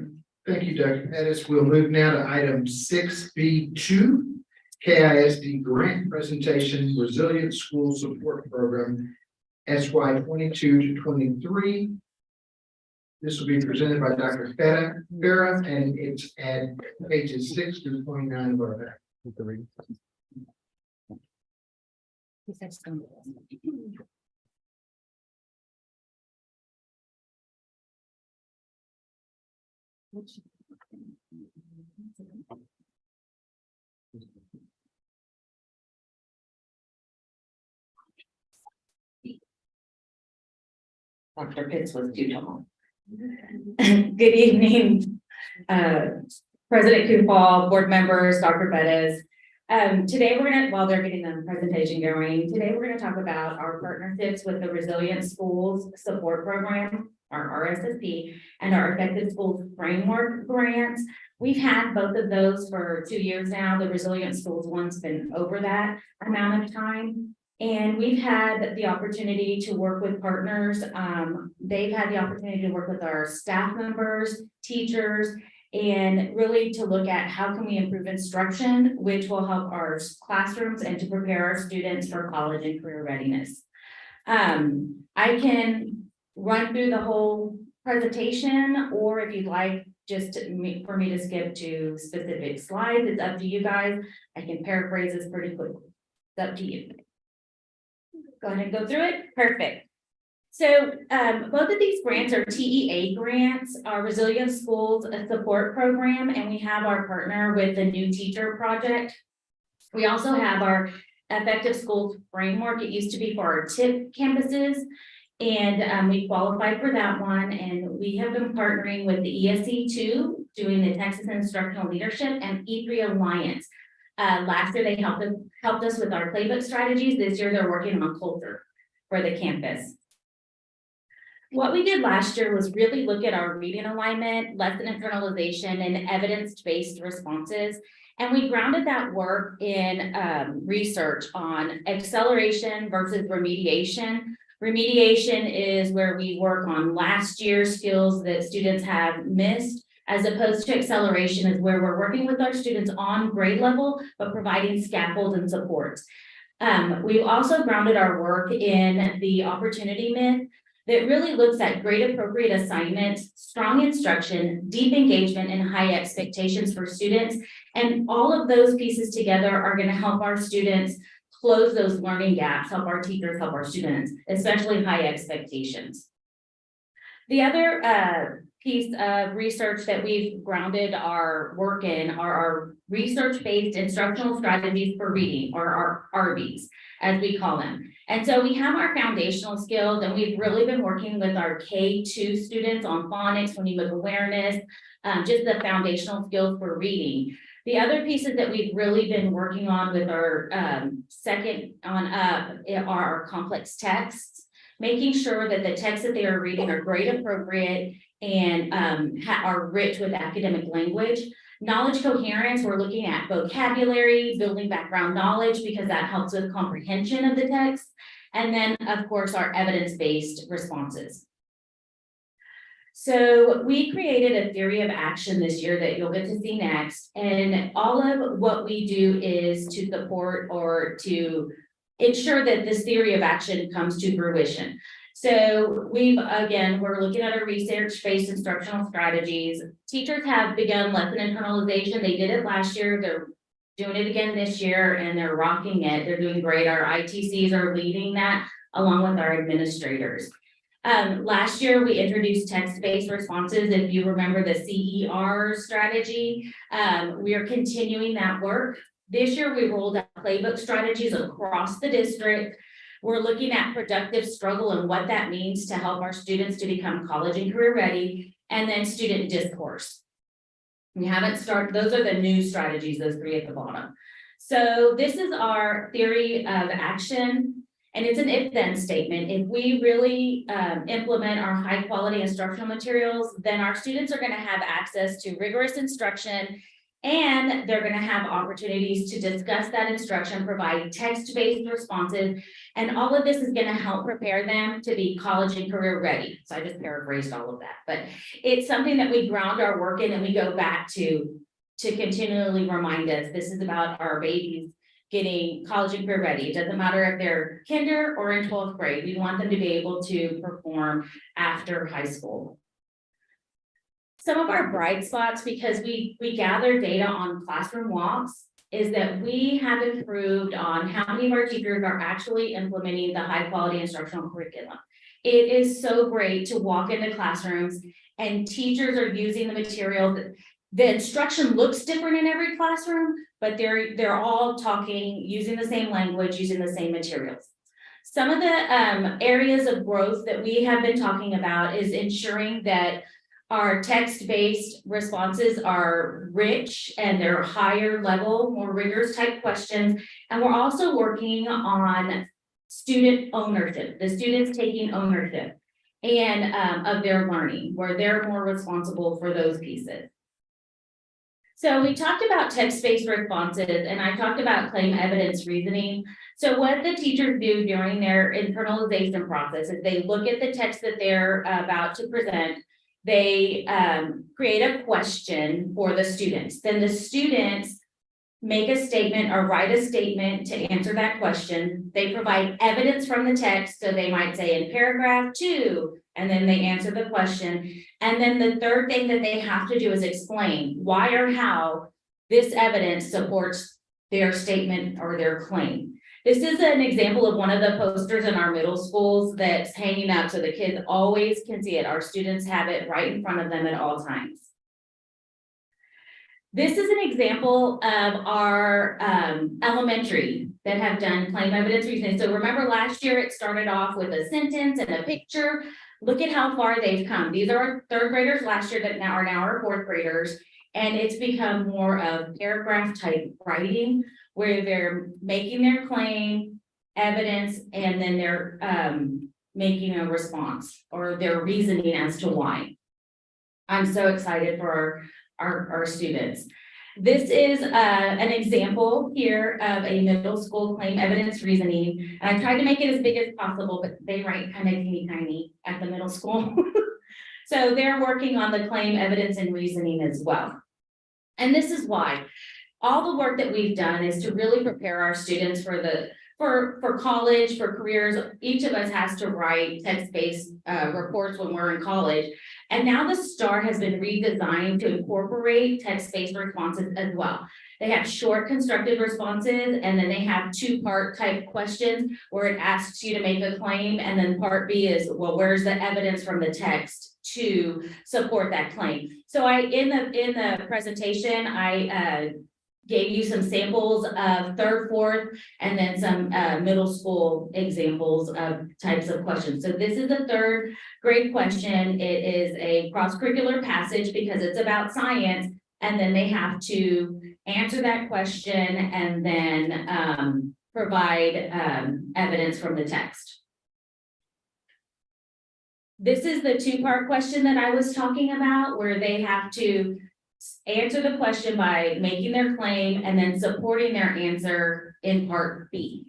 thank you, Dr. Pettis. We'll move now to item 6B2, KISD grant presentation, Resilient School Support Program, SY 22 to 23. This will be presented by Dr. Farah, and it's at pages 6 to 29 of our back. Dr. Pitts was too tall. Good evening, President Kufal, board members, Dr. Bettis. Today we're gonna, while they're getting the presentation going, today we're gonna talk about our partnerships with the Resilient Schools Support Program, our RSSP, and our Effective Schools Framework grants. We've had both of those for 2 years now. The Resilient Schools one's been over that amount of time. And we've had the opportunity to work with partners. They've had the opportunity to work with our staff members, teachers, and really to look at how can we improve instruction, which will help our classrooms and to prepare our students for college and career readiness. I can run through the whole presentation, or if you'd like just for me to skip to specific slides, it's up to you guys. I can paraphrase this pretty quickly. It's up to you. Go ahead and go through it. Perfect. So both of these grants are TEA grants, our Resilient Schools Support Program, and we have our partner with the New Teacher Project. We also have our Effective Schools Framework. It used to be for our TIP campuses, and we qualified for that one. And we have been partnering with the ESC2, doing the Texas Instructional Leadership, and E3 Alliance. Last year, they helped us with our playbook strategies. This year, they're working on culture for the campus. What we did last year was really look at our reading alignment, lesson internalization, and evidence-based responses. And we grounded that work in research on acceleration versus remediation. Remediation is where we work on last year's skills that students have missed, as opposed to acceleration is where we're working with our students on grade level, but providing scaffolds and supports. We've also grounded our work in the opportunity myth that really looks at grade appropriate assignments, strong instruction, deep engagement, and high expectations for students. And all of those pieces together are going to help our students close those learning gaps, help our teachers, help our students, especially high expectations. The other piece of research that we've grounded our work in are our research-based instructional strategies for reading, or our RBs, as we call them. And so we have our foundational skills, and we've really been working with our K2 students on phonics, phonemic awareness, just the foundational skills for reading. The other pieces that we've really been working on with our second on up are our complex texts, making sure that the texts that they are reading are grade appropriate and are rich with academic language. Knowledge coherence, we're looking at vocabulary, building background knowledge, because that helps with comprehension of the text. And then, of course, our evidence-based responses. So we created a theory of action this year that you'll get to see next. And all of what we do is to support or to ensure that this theory of action comes to fruition. So we're looking at our research-based instructional strategies. Teachers have begun lesson internalization. They did it last year. They're doing it again this year, and they're rocking it. They're doing great. Our ITCs are leading that along with our administrators. Last year, we introduced text-based responses. If you remember the CER strategy, we are continuing that work. This year, we rolled out playbook strategies across the district. We're looking at productive struggle and what that means to help our students to become college and career ready, and then student discourse. We haven't started, those are the new strategies, those three at the bottom. So this is our theory of action, and it's an if-then statement. If we really implement our high quality instructional materials, then our students are going to have access to rigorous instruction, and they're going to have opportunities to discuss that instruction, provide text-based responses, and all of this is going to help prepare them to be college and career ready. So I just paraphrased all of that, but it's something that we ground our work in and we go back to continually remind us this is about our babies getting college and career ready. It doesn't matter if they're kinder or in 12th grade. We want them to be able to perform after high school. Some of our bright spots, because we gather data on classroom walks, is that we have improved on how many of our teachers are actually implementing the high quality instructional curriculum. It is so great to walk into classrooms and teachers are using the material. The instruction looks different in every classroom, but they're all talking, using the same language, using the same materials. Some of the areas of growth that we have been talking about is ensuring that Our text-based responses are rich and they're higher level, more rigorous type questions. And we're also working on student ownership, the students taking ownership and of their learning, where they're more responsible for those pieces. So we talked about text-based responses and I talked about claim evidence reasoning. So what the teachers do during their internalization process is they look at the text that they're about to present. They create a question for the students. Then the students make a statement or write a statement to answer that question. They provide evidence from the text. So they might say in paragraph 2, and then they answer the question. And then the third thing that they have to do is explain why or how this evidence supports their statement or their claim. This is an example of one of the posters in our middle schools that's hanging up so the kids always can see it. Our students have it right in front of them at all times. This is an example of our elementary that have done claim evidence reasoning. So remember last year it started off with a sentence and a picture. Look at how far they've come. These are our third graders last year that now are our fourth graders. And it's become more of paragraph type writing where they're making their claim, evidence, and then they're making a response or their reasoning as to why. I'm so excited for our students. This is an example here of a middle school claim evidence reasoning. And I tried to make it as big as possible, but they write kind of teeny tiny at the middle school. So they're working on the claim evidence and reasoning as well. And this is why all the work that we've done is to really prepare our students for college, for careers. Each of us has to write text-based reports when we're in college. And now the STAR has been redesigned to incorporate text-based responses as well. They have short constructed responses, and then they have 2-part type questions where it asks you to make a claim. And then part B is, well, where's the evidence from the text to support that claim? So in the presentation, I gave you some samples of third, fourth, and then some middle school examples of types of questions. So this is a third grade question. It is a cross-curricular passage because it's about science, and then they have to answer that question and then provide evidence from the text. This is the 2-part question that I was talking about, where they have to answer the question by making their claim and then supporting their answer in part B.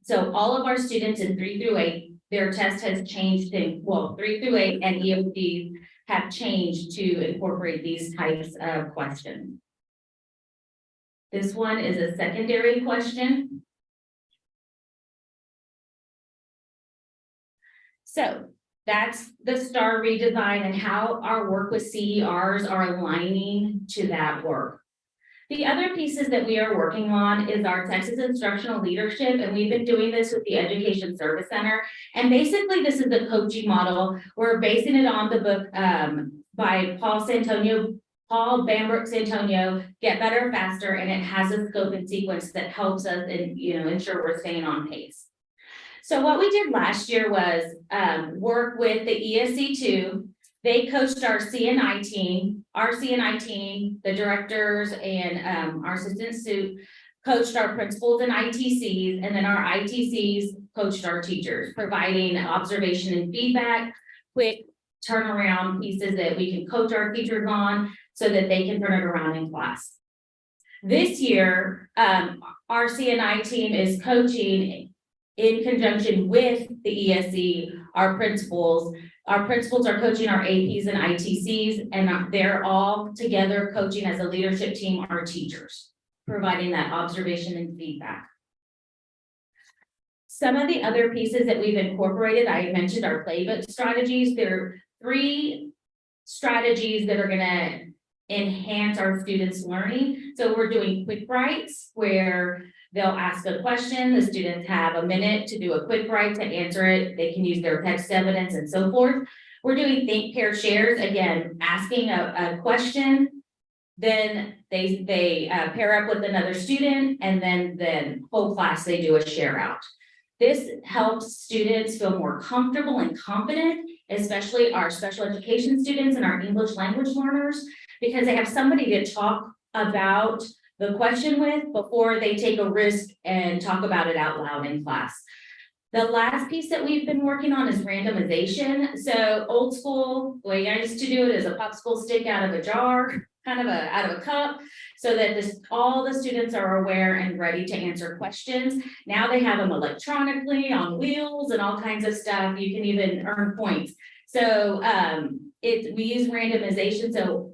So all of our students in 3 through 8, their test has changed in, 3 through 8 and EOCs have changed to incorporate these types of questions. This one is a secondary question. So that's the STAR redesign and how our work with CERs are aligning to that work. The other pieces that we are working on is our Texas Instructional Leadership, and we've been doing this with the Education Service Center. And basically, this is the coaching model. We're basing it on the book by Paul Bambrick Santonio, Get Better Faster, and it has a scope and sequence that helps us and ensure we're staying on pace. So what we did last year was work with the ESC2. They coached our CNI team. Our CNI team, the directors and our assistant suit coached our principals and ITCs, and then our ITCs coached our teachers, providing observation and feedback, quick turnaround pieces that we can coach our teachers on so that they can turn it around in class. This year, our CNI team is coaching in conjunction with the ESC, our principals. Our principals are coaching our APs and ITCs, and they're all together coaching as a leadership team, our teachers, providing that observation and feedback. Some of the other pieces that we've incorporated, I mentioned our playbook strategies. There are 3 strategies that are gonna enhance our students' learning. So we're doing quick writes where they'll ask a question, the students have a minute to do a quick write to answer it. They can use their text evidence and so forth. We're doing think, pair, shares, again, asking a question, then they pair up with another student, and then whole class, they do a share out. This helps students feel more comfortable and confident especially our special education students and our English language learners, because they have somebody to talk about the question with before they take a risk and talk about it out loud in class. The last piece that we've been working on is randomization. So old school, the way I used to do it is a popsicle stick out of a jar, out of a cup, so that all the students are aware and ready to answer questions. Now they have them electronically on wheels and all kinds of stuff. You can even earn points. So we use randomization, so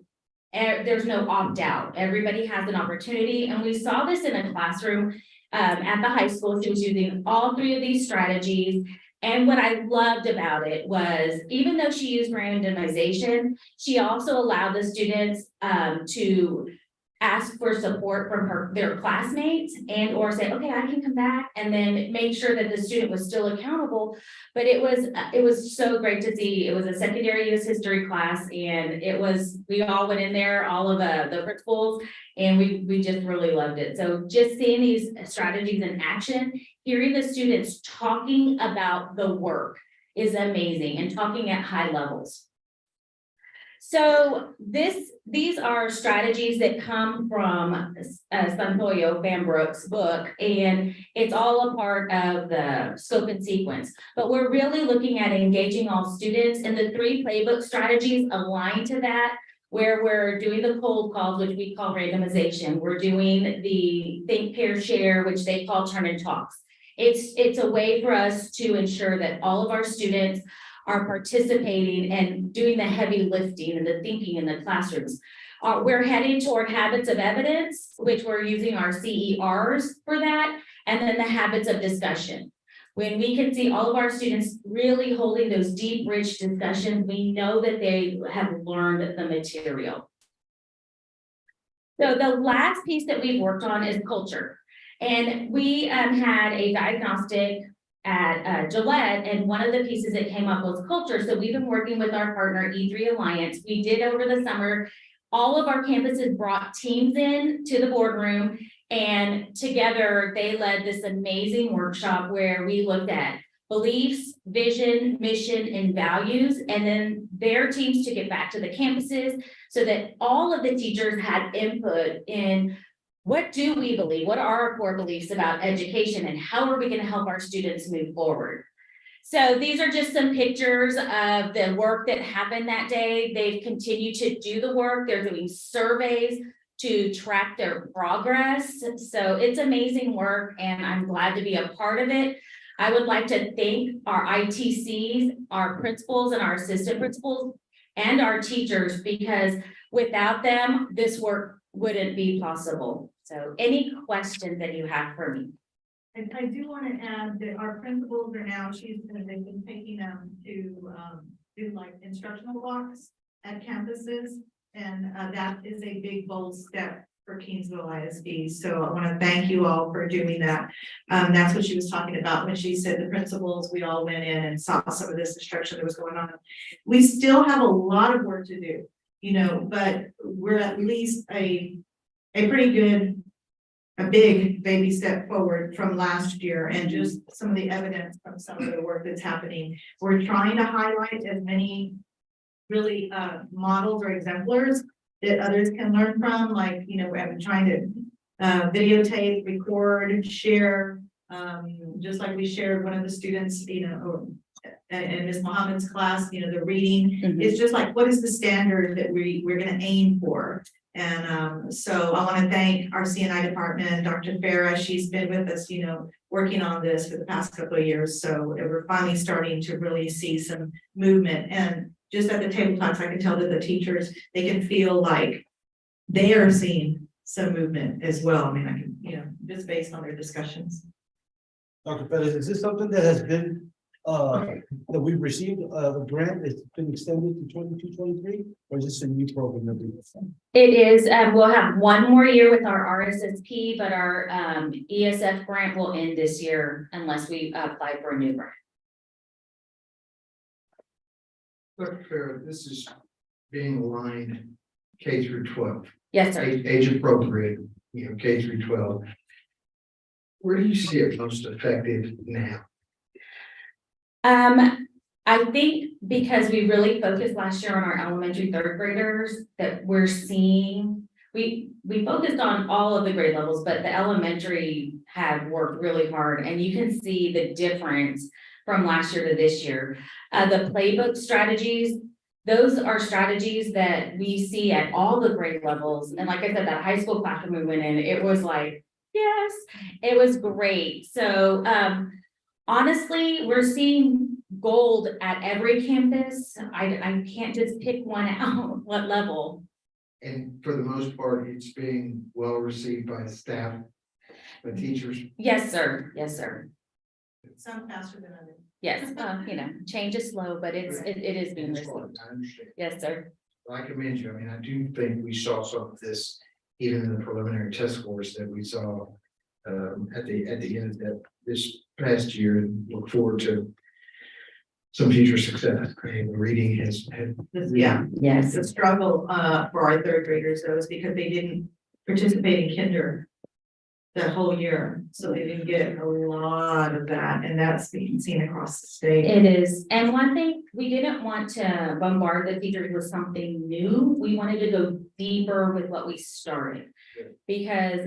there's no opt-out. Everybody has an opportunity, and we saw this in a classroom at the high school. She was using all three of these strategies. And what I loved about it was, even though she used randomization, she also allowed the students to ask for support from their classmates and or say, okay, I can come back, and then make sure that the student was still accountable. But it was so great to see. It was a secondary US history class, and we all went in there, all of the principals, and we just really loved it. So just seeing these strategies in action, hearing the students talking about the work is amazing, and talking at high levels. So these are strategies that come from Santoyo Vanbrook's book, and it's all a part of the scope and sequence. But we're really looking at engaging all students, and the 3 playbook strategies align to that, where we're doing the cold calls, which we call randomization. We're doing the think, pair, share, which they call turn and talks. It's a way for us to ensure that all of our students are participating and doing the heavy lifting and the thinking in the classrooms. We're heading toward habits of evidence, which we're using our CERs for that, and then the habits of discussion. When we can see all of our students really holding those deep, rich discussions, we know that they have learned the material. So the last piece that we've worked on is culture. And we had a diagnostic at Gillette, and one of the pieces that came up was culture. So we've been working with our partner E3 Alliance. We did over the summer, all of our campuses brought teams in to the boardroom, and together they led this amazing workshop where we looked at beliefs, vision, mission, and values, and then their teams took it back to the campuses so that all of the teachers had input in what do we believe? What are our core beliefs about education, and how are we going to help our students move forward? So these are just some pictures of the work that happened that day. They've continued to do the work. They're doing surveys to track their progress. So it's amazing work, and I'm glad to be a part of it. I would like to thank our ITCs, our principals and our assistant principals, and our teachers, because without them, this work wouldn't be possible. So any questions that you have for me? I do want to add that our principals are now, they've been taking them to do like instructional blocks at campuses. And that is a big, bold step for Kingsville ISD. So I want to thank you all for doing that. That's what she was talking about when she said the principals, we all went in and saw some of this instruction that was going on. We still have a lot of work to do, but we're at least a pretty good, a big baby step forward from last year, and just some of the evidence from some of the work that's happening. We're trying to highlight as many really models or exemplars that others can learn from, like, I'm trying to videotape, record, share, just like we shared one of the students, in Ms. Muhammad's class, the reading. It's just like, what is the standard that we're going to aim for? And so I want to thank our CNI department, Dr. Farah. She's been with us, working on this for the past couple of years. So we're finally starting to really see some movement. And just at the table talks, I can tell that the teachers, they can feel like they are seeing some movement as well. I mean, I can, just based on their discussions. Dr. Perez, is this something that has been, that we've received a grant that's been extended to 22-23, or is this a new program that we've done? It is, we'll have one more year with our RSSP, but our ESF grant will end this year unless we apply for a new grant. Dr. Farah, this is being aligned K through 12. Yes, sir. Age appropriate, K through 12. Where do you see it most effective now? I think because we really focused last year on our elementary third graders, that we're seeing, we focused on all of the grade levels, but the elementary had worked really hard, and you can see the difference from last year to this year. The playbook strategies, those are strategies that we see at all the grade levels. And like I said, that high school classroom we went in, it was like, yes, it was great. So, honestly, we're seeing gold at every campus. I can't just pick one out, what level. And for the most part, it's being well received by staff, by teachers. Yes, sir. Yes, sir. Some faster than others. Yes, change is slow, but it is being That's what received. I understand. Yes, sir. I commend you. I mean, I do think we saw some of this even in the preliminary test scores that we saw at the end of that this past year, and look forward to some future success. And reading has had. Yeah, Yes. the struggle for our third graders though is because they didn't participate in kinder the whole year, so they didn't get a lot of that, and that's being seen across the state. It is. And one thing, we didn't want to bombard the teachers with something new. We wanted to go deeper with what we started. Because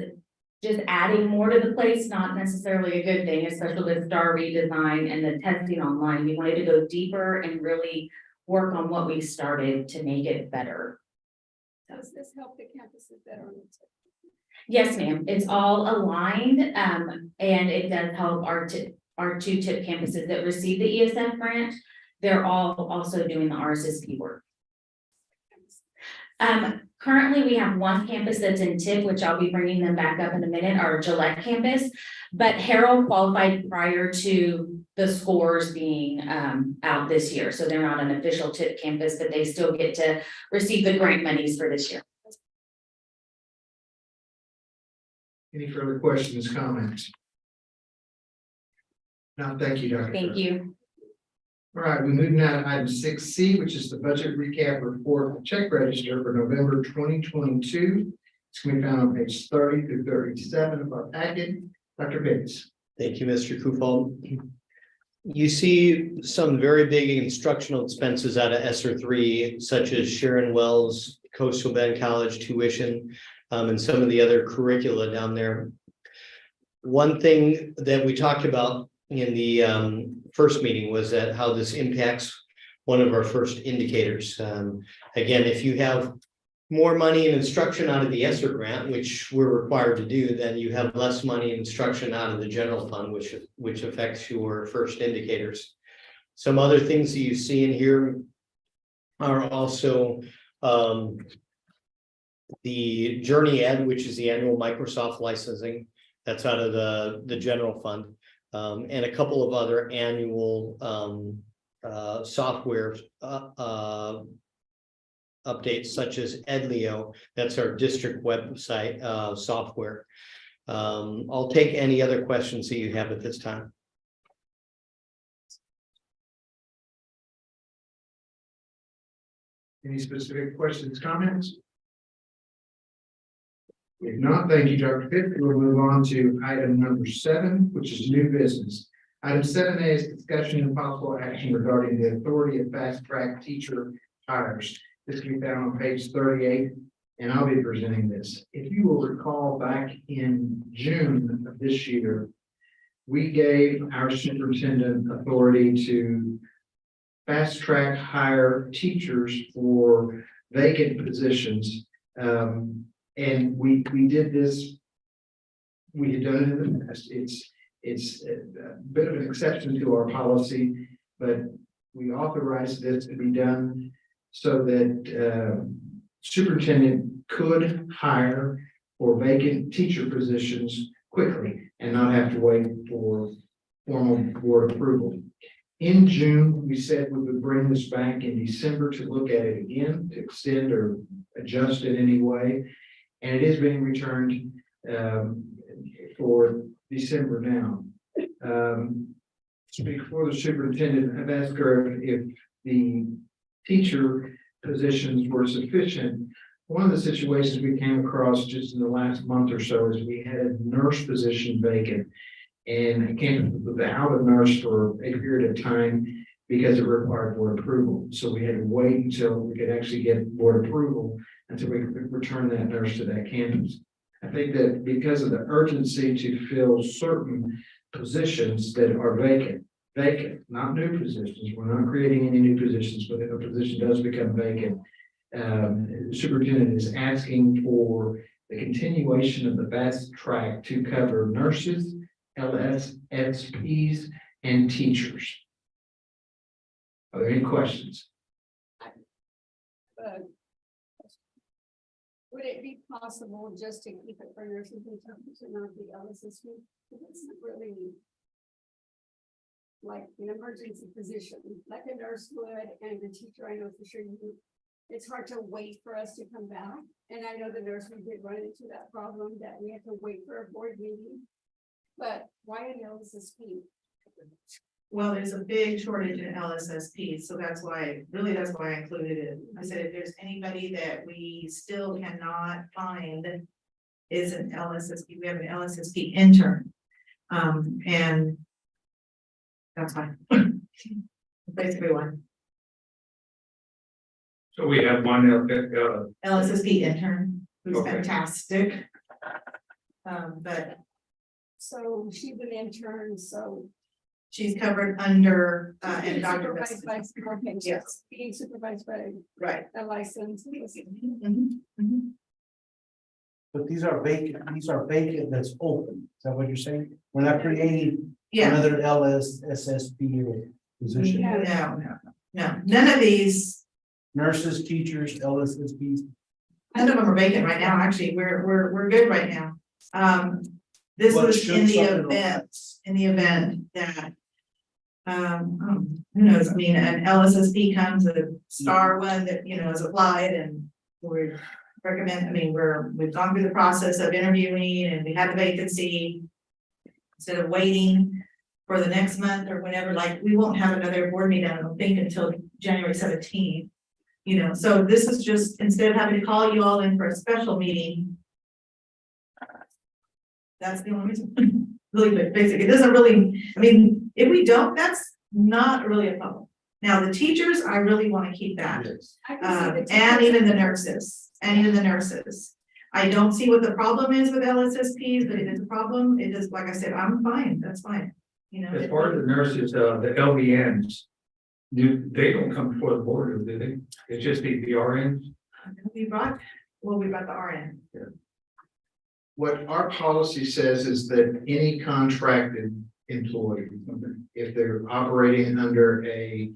just adding more to the plate's not necessarily a good thing, especially with STAR redesign and the testing online. We wanted to go deeper and really work on what we started to make it better. Does this help the campuses that are on the tip? Yes, ma'am. It's all aligned, and it does help our two tip campuses that receive the ESF grant. They're all also doing the RSSP work. Currently, we have one campus that's in tip, which I'll be bringing them back up in a minute, our Gillette campus. But Harrell qualified prior to the scores being out this year. So they're not an official tip campus, but they still get to receive the grant monies for this year. Any further questions, comments? No, thank you, Dr. Thank you. All right, we're moving now to item 6C, which is the budget recap report of check register for November 2022. It's going to be found on page 30 through 37 of our packet. Dr. Bates. Thank you, Mr. Kufal. You see some very big instructional expenses out of ESSER 3, such as Sharon Wells, Coastal Bend College tuition, and some of the other curricula down there. One thing that we talked about in the first meeting was that how this impacts one of our first indicators. Again, if you have more money in instruction out of the ESSER grant, which we're required to do, then you have less money in instruction out of the general fund, which affects your first indicators. Some other things that you see in here are also the Journey Ed, which is the annual Microsoft licensing. That's out of the general fund. And a couple of other annual software updates, such as Edlio. That's our district website software. I'll take any other questions that you have at this time. Any specific questions, comments? If not, thank you, Dr. Pitt. We'll move on to item number 7, which is new business. Item 7A is discussion and possible action regarding the authority of fast track teacher hires. This can be found on page 38, and I'll be presenting this. If you will recall, back in June of this year, we gave our superintendent authority to fast track hire teachers for vacant positions. And we did this. We had done it in the past. It's a bit of an exception to our policy, but we authorized this to be done so that superintendent could hire for vacant teacher positions quickly and not have to wait for formal board approval. In June, we said we would bring this back in December to look at it again, to extend or adjust in any way. And it is being returned for December now. Speak for the superintendent, I've asked her if the teacher positions were sufficient. One of the situations we came across just in the last month or so is we had a nurse position vacant. And I came without a nurse for a period of time because it required board approval. So we had to wait until we could actually get board approval until we could return that nurse to that campus. I think that because of the urgency to fill certain positions that are vacant, not new positions. We're not creating any new positions, but if a position does become vacant, the superintendent is asking for the continuation of the fast track to cover nurses, LSSPs, and teachers. Are there any questions? Would it be possible just to keep it for nurses and teachers and not the LSSP? It's not really like an emergency position, like a nurse would, and the teacher, I know for sure you. It's hard to wait for us to come back, and I know the nurse, we did run into that problem that we had to wait for a board meeting. But why an LSSP? Well, there's a big shortage in LSSP, so that's why I included it. I said, if there's anybody that we still cannot find is an LSSP, we have an LSSP intern. And that's fine. Basically one. So we have one, LSSP intern, who's Okay. fantastic. But So she's an intern, so. she's covered under, and being Dr. supervised by- okay, so Yes. being supervised by Right. a licensed. Mhm, mhm. But these are vacant that's open. Is that what you're saying? We're not creating Yeah, another LSSP position. no, none of these, Nurses, teachers, LSSPs. none of them are vacant right now, actually, we're good right now. This But was should in the something event that. Who knows, I mean, an LSSP comes, a star one that, is applied and we recommend, we've gone through the process of interviewing and we have a vacancy. Instead of waiting for the next month or whenever, like, we won't have another board meeting, I don't think, until January 17th. So this is just, instead of having to call you all in for a special meeting. That's the only reason, really, but basically, it doesn't really, if we don't, that's not really a problem. Now, the teachers, I really want to keep that, Yes. I can see the and teachers- even the nurses. I don't see what the problem is with LSSPs, but if it's a problem, it is, like I said, I'm fine, that's fine. as far as the nurses, the LVNs. They don't come before the board, do they? It's just the RNs? We brought the RN. What our policy says is that any contracted employee, if they're operating under a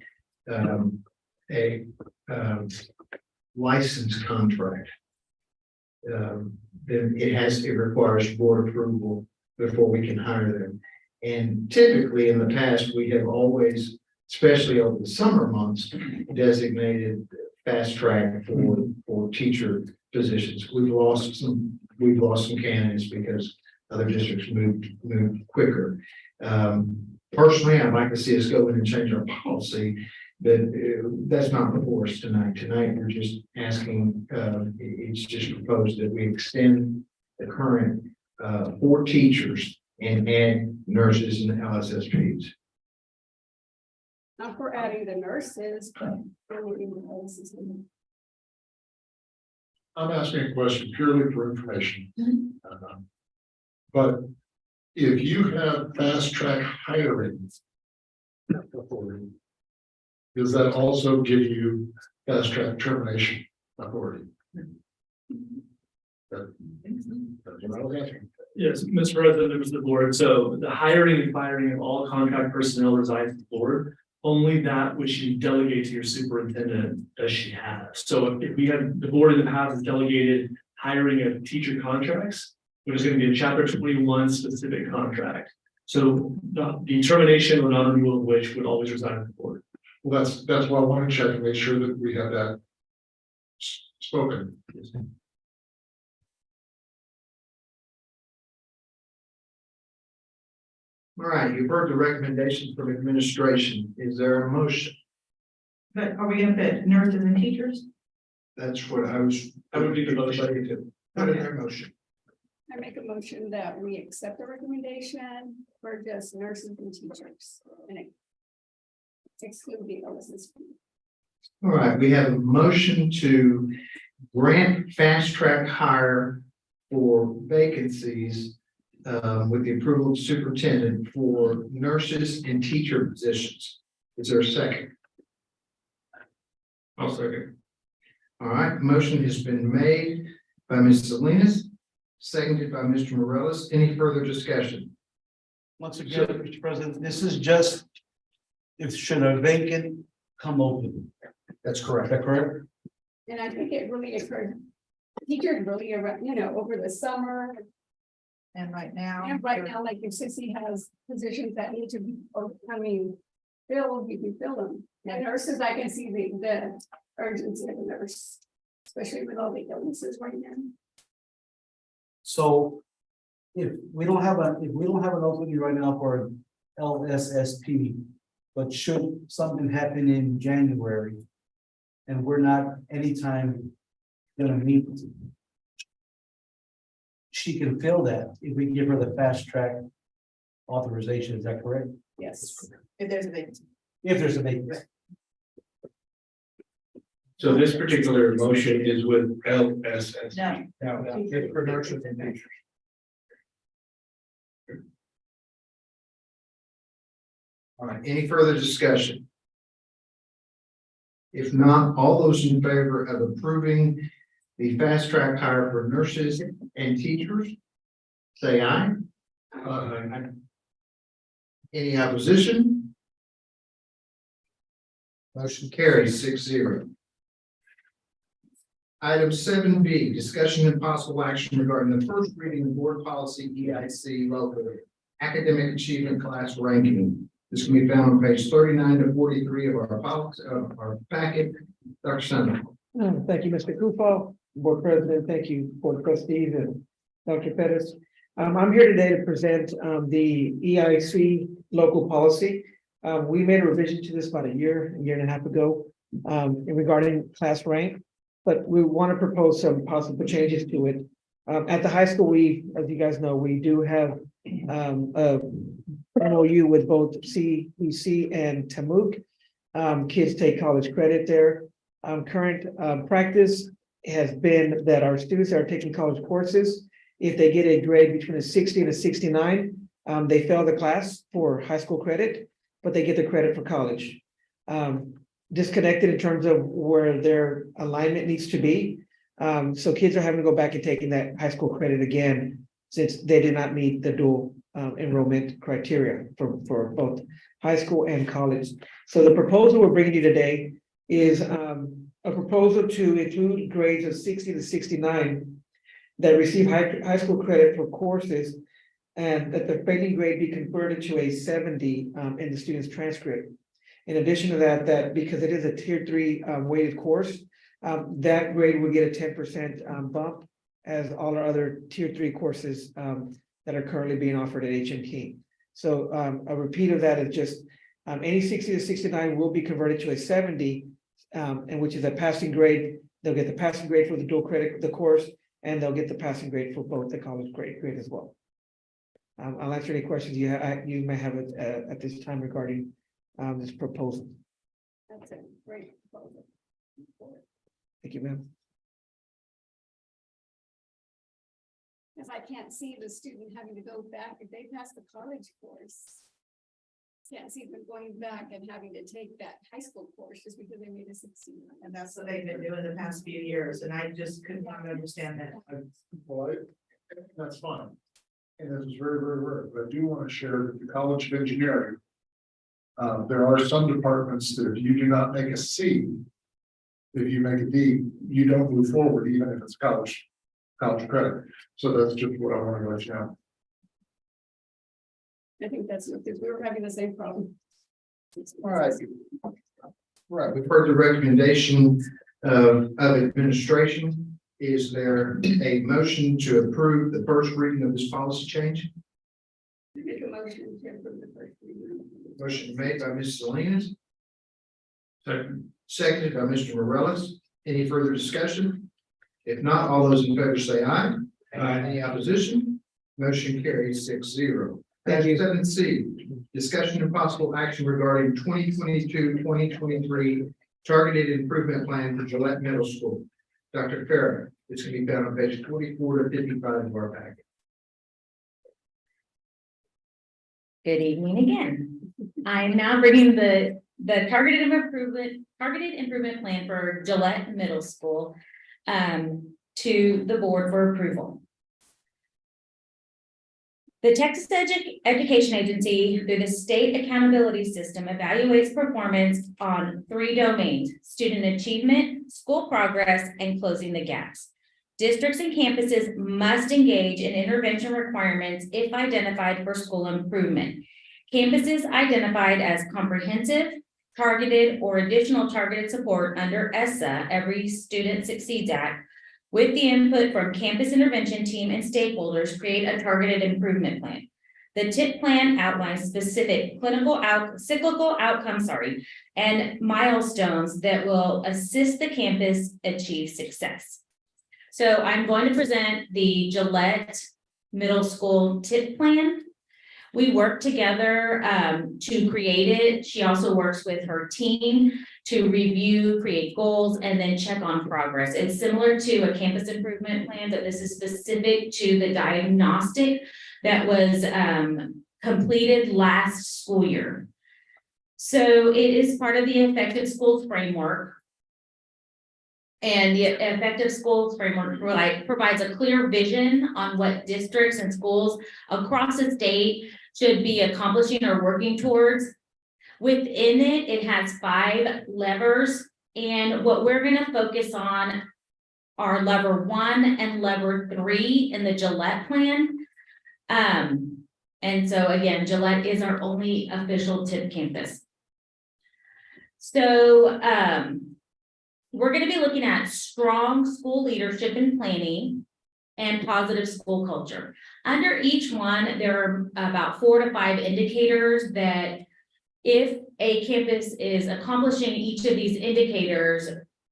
licensed contract, then it requires board approval before we can hire them. And typically in the past, we have always, especially over the summer months, designated fast track for teacher positions. We've lost some candidates because other districts moved quicker. Personally, I'd like to see us go in and change our policy, but that's not before us tonight. Tonight, we're just asking, it's just proposed that we extend the current 4 teachers and add nurses and LSSPs. Not for adding the nurses, but for moving the nurses. I'm asking a question purely for information. But if you have fast track hiring authority, does that also give you fast track termination authority? That's what I was asking. Yes, Mr. President, members of the board, so the hiring and firing of all contract personnel resides with the board. Only that which you delegate to your superintendent does she have. So if we have, the board in the past has delegated hiring of teacher contracts, which is going to be a chapter 21 specific contract. So the termination or non-renewal of which would always reside with the board. Well, that's why I want to check and make sure that we have that spoken. All right, you've heard the recommendation from administration. Is there a motion? But are we gonna put nurses and teachers? That's what I was. That would be the motion. Put in their motion. I make a motion that we accept the recommendation for just nurses and teachers. And exclude the LSSP. All right, we have a motion to grant fast track hire for vacancies with the approval of superintendent for nurses and teacher positions. Is there a second? I'll second. All right, motion has been made by Ms. Salinas, seconded by Mr. Morales. Any further discussion? Once again, Mr. President, this is just if should a vacant come open. That's Is correct. that correct? And I think it really occurred, teachers really around, over the summer. And right now. And right now, like if Sissy has positions that need to be, filled, you can fill them. And nurses, I can see the urgency of the nurse, especially with all the illnesses right now. So if we don't have an opening right now for LSSP, but should something happen in January and we're not anytime gonna meet, she can fill that if we give her the fast track authorization. Is that correct? Yes. If there's a vacancy. If there's a vacancy. So this particular motion is with LSS. No. It's for nurses and teachers. All right, any further discussion? If not, all those in favor of approving the fast track hire for nurses and teachers, say aye. Any opposition? Motion carries 6-0. Item 7B, discussion and possible action regarding the first reading of board policy EIC local academic achievement class ranking. This can be found on page 39 to 43 of our policy, our packet. Dr. Sanders. Thank you, Mr. Kufal, Board President. Thank you, Board Trustees and Dr. Pettis. I'm here today to present the EIC local policy. We made a revision to this about a year and a half ago regarding class rank, but we want to propose some possible changes to it. At the high school, as you guys know, we do have a MOU with both CEC and TAMUK. Kids take college credit there. Current practice has been that our students that are taking college courses, if they get a grade between a 60 and a 69, they fail the class for high school credit, but they get the credit for college. Disconnected in terms of where their alignment needs to be. So kids are having to go back and taking that high school credit again, since they did not meet the dual enrollment criteria for both high school and college. So the proposal we're bringing you today is a proposal to include grades of 60 to 69 that receive high school credit for courses, and that the failing grade be converted to a 70 in the student's transcript. In addition to that because it is a tier 3 weighted course, that grade will get a 10% bump as all our other tier 3 courses that are currently being offered at HMT. So a repeat of that is just any 60 to 69 will be converted to a 70, and which is a passing grade. They'll get the passing grade for the dual credit, the course, and they'll get the passing grade for both the college grade as well. I'll answer any questions you may have at this time regarding this proposal. That's a great proposal. Thank you, ma'am. Because I can't see the student having to go back if they pass the college course. Can't see them going back and having to take that high school course just because they made a 60. And that's what they've been doing the past few years, and I just could not understand that. Well, that's fine. And this is very, very rare, but I do want to share that the College of Engineering. There are some departments that if you do not make a C, if you make a D, you don't move forward, even if it's college credit. So that's just what I want to let you know. I think that's because we were having the same problem. All right. Right, we've heard the recommendation of administration. Is there a motion to approve the first reading of this policy change? Make a motion to approve the first reading. Motion made by Ms. Salinas, Second. seconded by Mr. Morales. Any further discussion? If not, all those in favor say aye. Aye. Any opposition? Motion carries 6-0. Thank you. 7C, discussion and possible action regarding 2022-2023 targeted improvement plan for Gillette Middle School. Dr. Farah, it's gonna be found on page 44 to 55 of our packet. Good evening again. I am now bringing the targeted improvement plan for Gillette Middle School to the board for approval. The Texas Education Agency, through the state accountability system, evaluates performance on 3 domains: student achievement, school progress, and closing the gaps. Districts and campuses must engage in intervention requirements if identified for school improvement. Campuses identified as comprehensive, targeted, or additional targeted support under ESSA, Every Student Succeeds Act, with the input from campus intervention team and stakeholders, create a targeted improvement plan. The TIP plan outlines specific cyclical outcomes, and milestones that will assist the campus achieve success. So I'm going to present the Gillette Middle School TIP plan. We work together to create it. She also works with her team to review, create goals, and then check on progress. It's similar to a campus improvement plan, but this is specific to the diagnostic that was completed last school year. So it is part of the Effective Schools Framework. And the Effective Schools Framework provides a clear vision on what districts and schools across the state should be accomplishing or working towards. Within it, it has 5 levers, and what we're going to focus on are lever 1 and lever 3 in the Gillette plan. And so again, Gillette is our only official TIP campus. So we're going to be looking at strong school leadership and planning and positive school culture. Under each one, there are about 4 to 5 indicators that if a campus is accomplishing each of these indicators,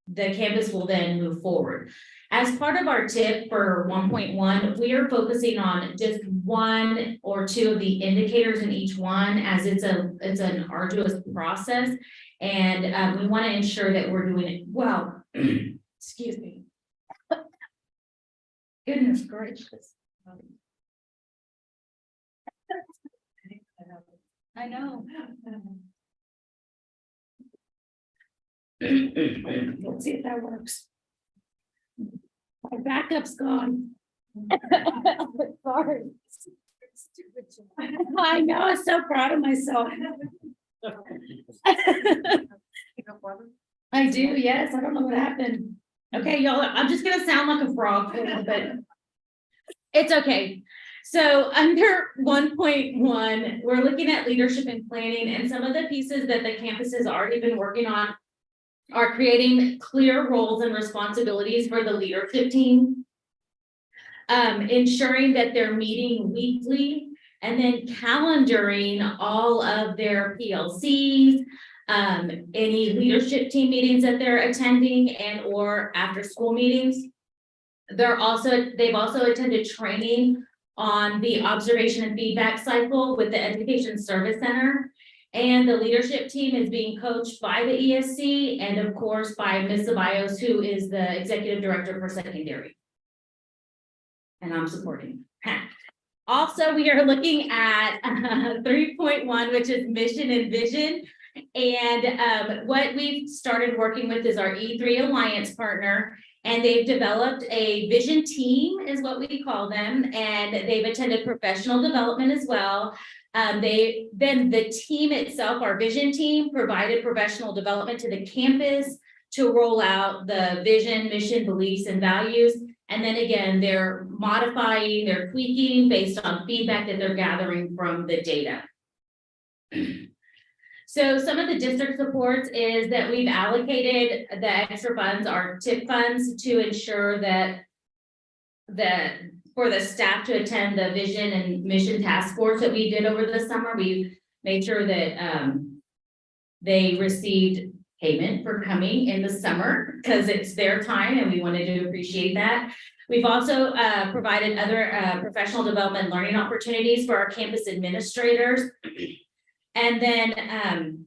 the campus will then move forward. As part of our tip for 1.1, we are focusing on just 1 or 2 of the indicators in each one, as it's an arduous process. And we want to ensure that we're doing it well. Excuse me. Goodness gracious. I know. Let's see if that works. My backup's gone. Sorry. I know, I'm so proud of myself. I do, yes. I don't know what happened. Okay, y'all, I'm just gonna sound like a frog for a little bit. It's okay. So under 1.1, we're looking at leadership and planning, and some of the pieces that the campus has already been working on are creating clear roles and responsibilities for the leadership team, ensuring that they're meeting weekly, and then calendaring all of their PLCs, any leadership team meetings that they're attending, and or after school meetings. They've also attended training on the observation and feedback cycle with the Education Service Center. And the leadership team is being coached by the ESC and of course by Ms. Ceballos, who is the Executive Director for Secondary. And I'm supporting. Also, we are looking at 3.1, which is mission and vision. And what we've started working with is our E3 Alliance partner. And they've developed a vision team is what we call them. And they've attended professional development as well. The team itself, our vision team, provided professional development to the campus to roll out the vision, mission, beliefs, and values. And then again, they're modifying, they're tweaking based on feedback that they're gathering from the data. So some of the district supports is that we've allocated the extra funds, our TIP funds, to ensure that for the staff to attend the vision and mission task force that we did over the summer. We've made sure that they received payment for coming in the summer because it's their time and we wanted to appreciate that. We've also provided other professional development learning opportunities for our campus administrators. And then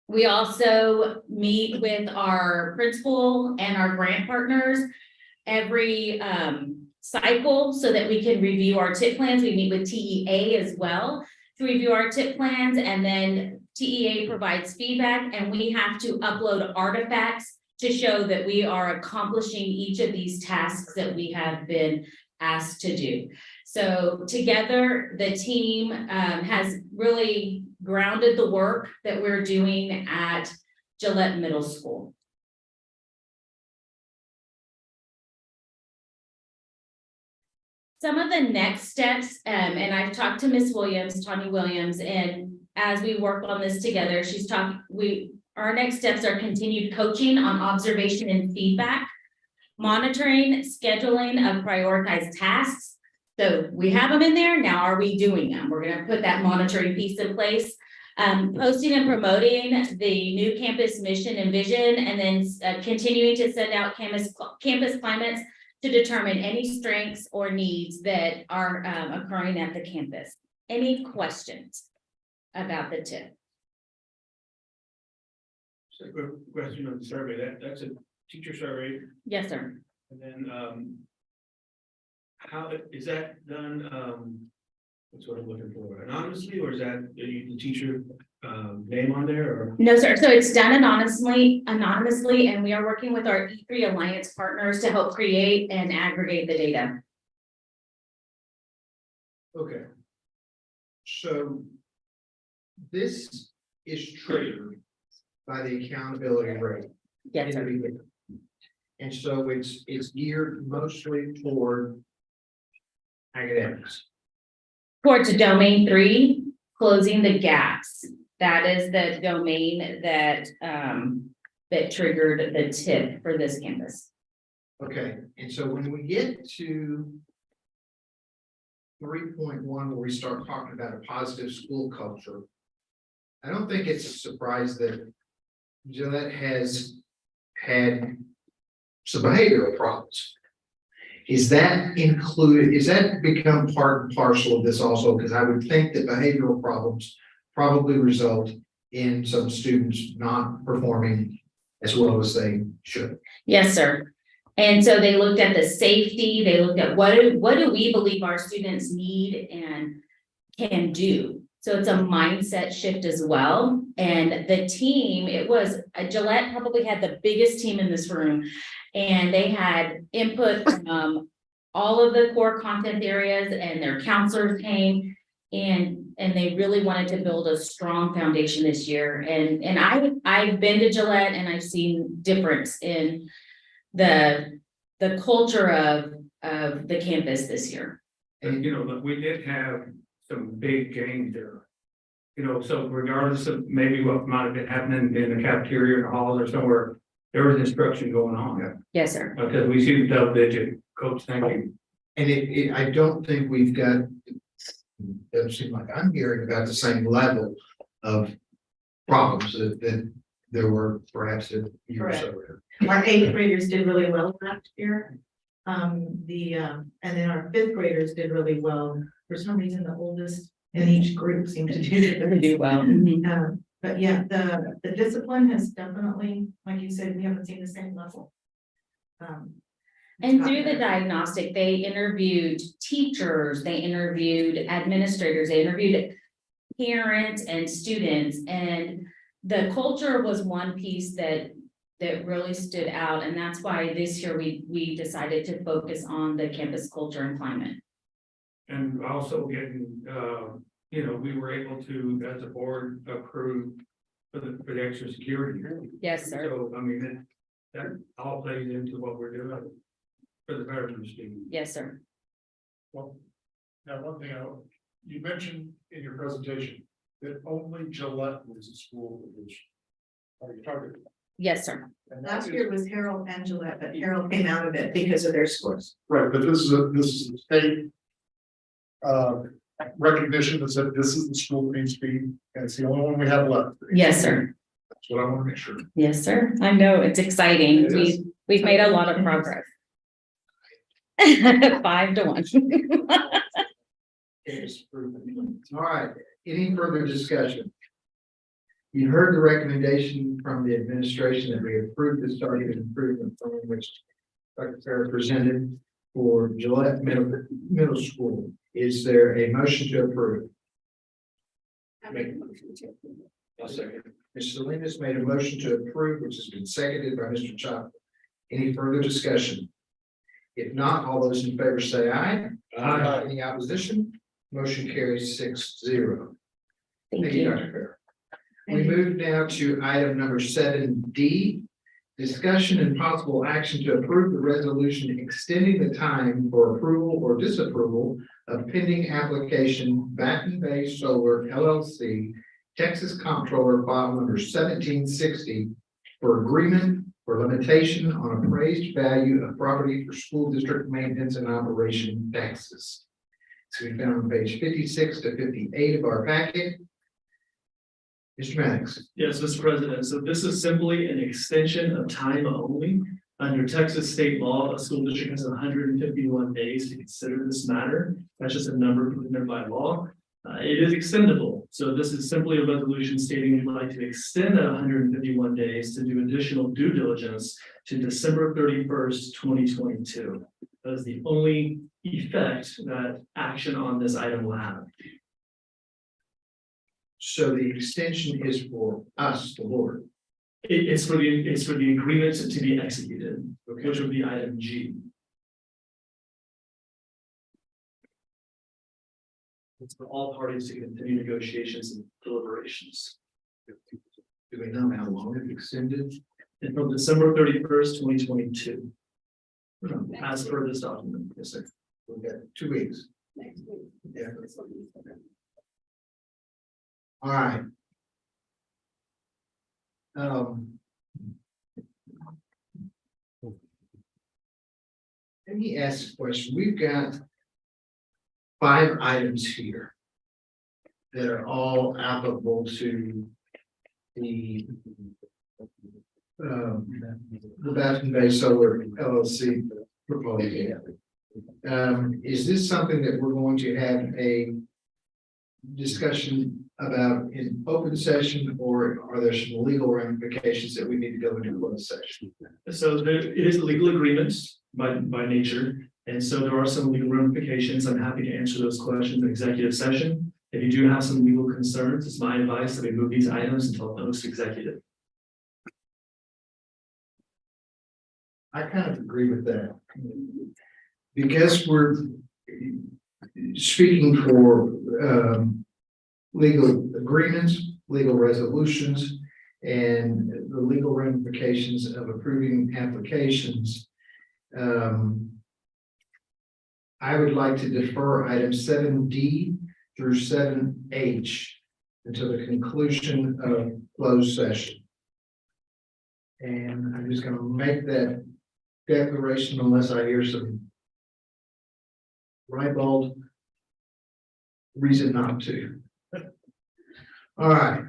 we also meet with our principal and our grant partners every cycle so that we can review our TIP plans. We meet with TEA as well to review our TIP plans, and then TEA provides feedback, and we have to upload artifacts to show that we are accomplishing each of these tasks that we have been asked to do. So together, the team has really grounded the work that we're doing at Gillette Middle School. Some of the next steps, and I've talked to Ms. Williams, Tanya Williams, and as we work on this together, our next steps are continued coaching on observation and feedback, monitoring, scheduling of prioritized tasks. So we have them in there, now are we doing them? We're gonna put that monitoring piece in place. Posting and promoting the new campus mission and vision, and then continuing to send out campus climates to determine any strengths or needs that are occurring at the campus. Any questions about the TIP? So a quick question on the survey, that's a teacher survey, Yes, sir. and then, how is that done, that's what I'm looking for, anonymously, or is that the teacher, name on there, or? No, sir. So it's done anonymously, and we are working with our E3 Alliance partners to help create and aggregate the data. Okay. So this is triggered by the accountability rate. Yes, sir. And so it's geared mostly toward academics. Towards domain 3, closing the gaps. That is the domain that that triggered the TIP for this campus. Okay, and so when we get to 3.1, where we start talking about a positive school culture, I don't think it's a surprise that Gillette has had some behavioral problems. Is that included, is that become part and parcel of this also? Because I would think that behavioral problems probably result in some students not performing as well as they should. Yes, sir. And so they looked at the safety, they looked at what do we believe our students need and can do. So it's a mindset shift as well. And the team, Gillette probably had the biggest team in this room, and they had input from all of the core content areas, and their counselors came and they really wanted to build a strong foundation this year. And I've been to Gillette, and I've seen difference in the culture of the campus this year. And, but we did have some big gains there. So regardless of maybe what might have been happening in the cafeteria or the hall or somewhere, there was instruction going on. Yes, sir. Because we see the double digit, coach, thank you. And I don't think we've got, doesn't seem like I'm hearing about the same level of problems that there were perhaps a year or so ago. Our 8th graders did really well last year. And then our 5th graders did really well. For some reason, the oldest in each group seemed to do well. But yeah, the discipline has definitely, like you said, we haven't seen the same level. And through the diagnostic, they interviewed teachers, they interviewed administrators, they interviewed parents and students, and the culture was one piece that really stood out, and that's why this year we decided to focus on the campus culture and climate. And also getting, we were able to, as a board, approve for the extra security. Yes, sir. So, that all plays into what we're doing for the veterans students. Yes, sir. Well, now one thing, you mentioned in your presentation that only Gillette was a school that was. Are you targeted? Yes, sir. And that Last is- year was Harold and Gillette, but Harold came out of it because of their scores. Right, but this is a state. Recognition that said this is the school that needs to be, and it's the only one we have left. Yes, sir. That's what I want to make sure. Yes, sir. I know, it's exciting. It is. We've made a lot of progress. 5-1. It's proven. All right, any further discussion? You heard the recommendation from the administration that we approve this targeted improvement plan which Dr. Farah presented for Gillette Middle School. Is there a motion to approve? I make a motion to approve. I'll second. Mr. Salinas made a motion to approve, which has been seconded by Mr. Chop. Any further discussion? If not, all those in favor say aye. Aye. Any opposition? Motion carries 6-0. Thank you. Dr. Farah. We move now to item number 7D. Discussion and possible action to approve the resolution extending the time for approval or disapproval of pending application Baton Bay Solar LLC, Texas Comptroller file number 1760 for agreement for limitation on appraised value of property for school district maintenance and operation taxes. It's to be found on page 56 to 58 of our packet. Mr. Maddox. Yes, Mr. President, so this is simply an extension of time only. Under Texas state law, a school district has 151 days to consider this matter. That's just a number put in there by law. It is extendable, so this is simply a resolution stating we'd like to extend that 151 days to do additional due diligence to December 31st, 2022. That is the only effect that action on this item will have. So the extension is for us, the board. It's for the agreement to be executed, which would be item G. It's for all parties to continue negotiations and deliberations. Do we know how long it's extended? And from December 31st, 2022. As per this document, yes, sir. We've got 2 weeks. Next week. Yeah. This one is better. All right. Let me ask a question. We've got 5 items here that are all applicable to the Baton Bay Solar LLC proposal. Is this something that we're going to have a discussion about in open session, or are there some legal ramifications that we need to go into closed session? So it is a legal agreement by nature, and so there are some legal ramifications. I'm happy to answer those questions in executive session. If you do have some legal concerns, it's my advice that we move these items until post executive. I kind of agree with that. Because we're speaking for legal agreements, legal resolutions, and the legal ramifications of approving applications. I would like to defer items 7D through 7H until the conclusion of closed session. And I'm just going to make that declaration unless I hear some ribald reason not to. All right.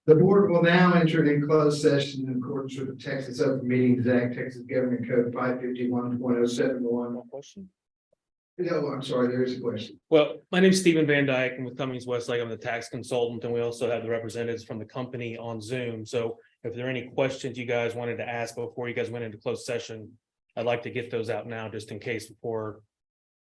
The board will now enter in closed session in accordance with the Texas Open Meetings Act, Texas Government Code 551.071. No, I'm sorry, there is a question. Well, my name is Stephen Van Dyke. I'm with Cummings Westlake. I'm the tax consultant, and we also have the representatives from the company on Zoom. So if there are any questions you guys wanted to ask before you guys went into closed session, I'd like to get those out now just in case before.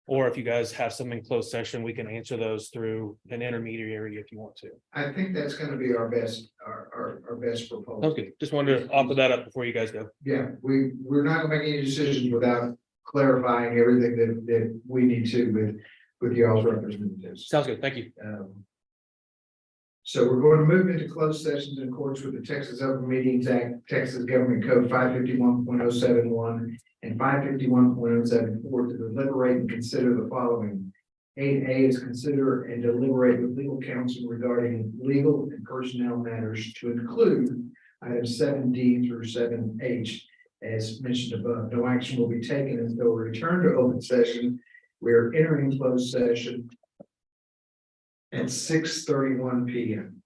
Or if you guys have some in closed session, we can answer those through an intermediary if you want to. I think that's going to be our best, our best proposal. Okay, just wanted to offer that up before you guys go. Yeah, we're not gonna make any decisions without clarifying everything that we need to with y'all's representatives. Sounds good. Thank you. So we're going to move into closed sessions in accordance with the Texas Open Meetings Act, Texas Government Code 551.071 and 551.074 to deliberate and consider the following. 8A is consider and deliberate with legal counsel regarding legal and personnel matters to include items 7D through 7H. As mentioned above, no action will be taken until we return to open session. We are entering closed session at 6:31 p.m.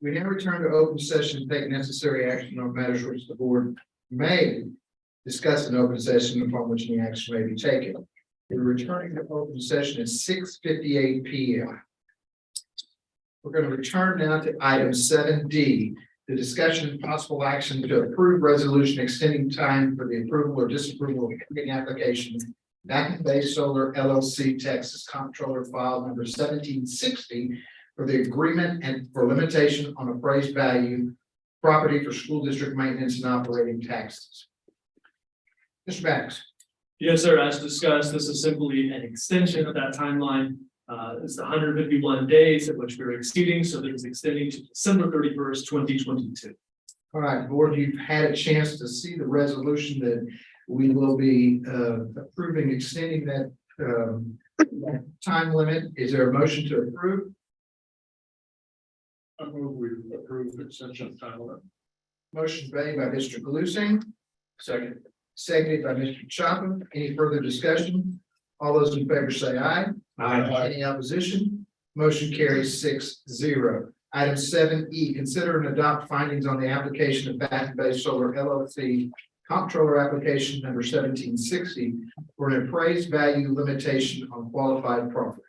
We now return to open session, to take necessary action on matters which the board may discuss in open session upon which any action may be taken. We're returning to open session at 6:58 p.m. We're going to return now to item 7D, the discussion and possible action to approve resolution extending time for the approval or disapproval of pending application. Back Bay Solar LLC, Texas Comptroller File number 1760 for the agreement and for limitation on appraised value property for school district maintenance and operating taxes. Mr. Banks. Yes, sir. As discussed, this is simply an extension of that timeline. It's the 151 days at which we're exceeding, so that is extending to December 31st, 2022. All right, board, you've had a chance to see the resolution that we will be approving, extending that time limit. Is there a motion to approve? I move we approve the extension of time limit. Motion made by Mr. Galusing. Second. Seconded by Mr. Chapa. Any further discussion? All those in favor say aye. Aye. Any opposition? Motion carries 6-0. Item 7E, consider and adopt findings on the application of Back Bay Solar LLC Comptroller application number 1760 for an appraised value limitation on qualified property.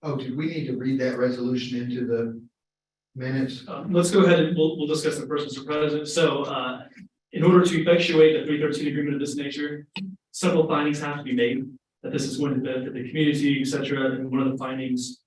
Oh, did we need to read that resolution into the minutes? Let's go ahead and we'll discuss it first, Mr. President. So in order to effectuate the 313 agreement of this nature, several findings have to be made that this is going to benefit the community, et cetera. And one of the findings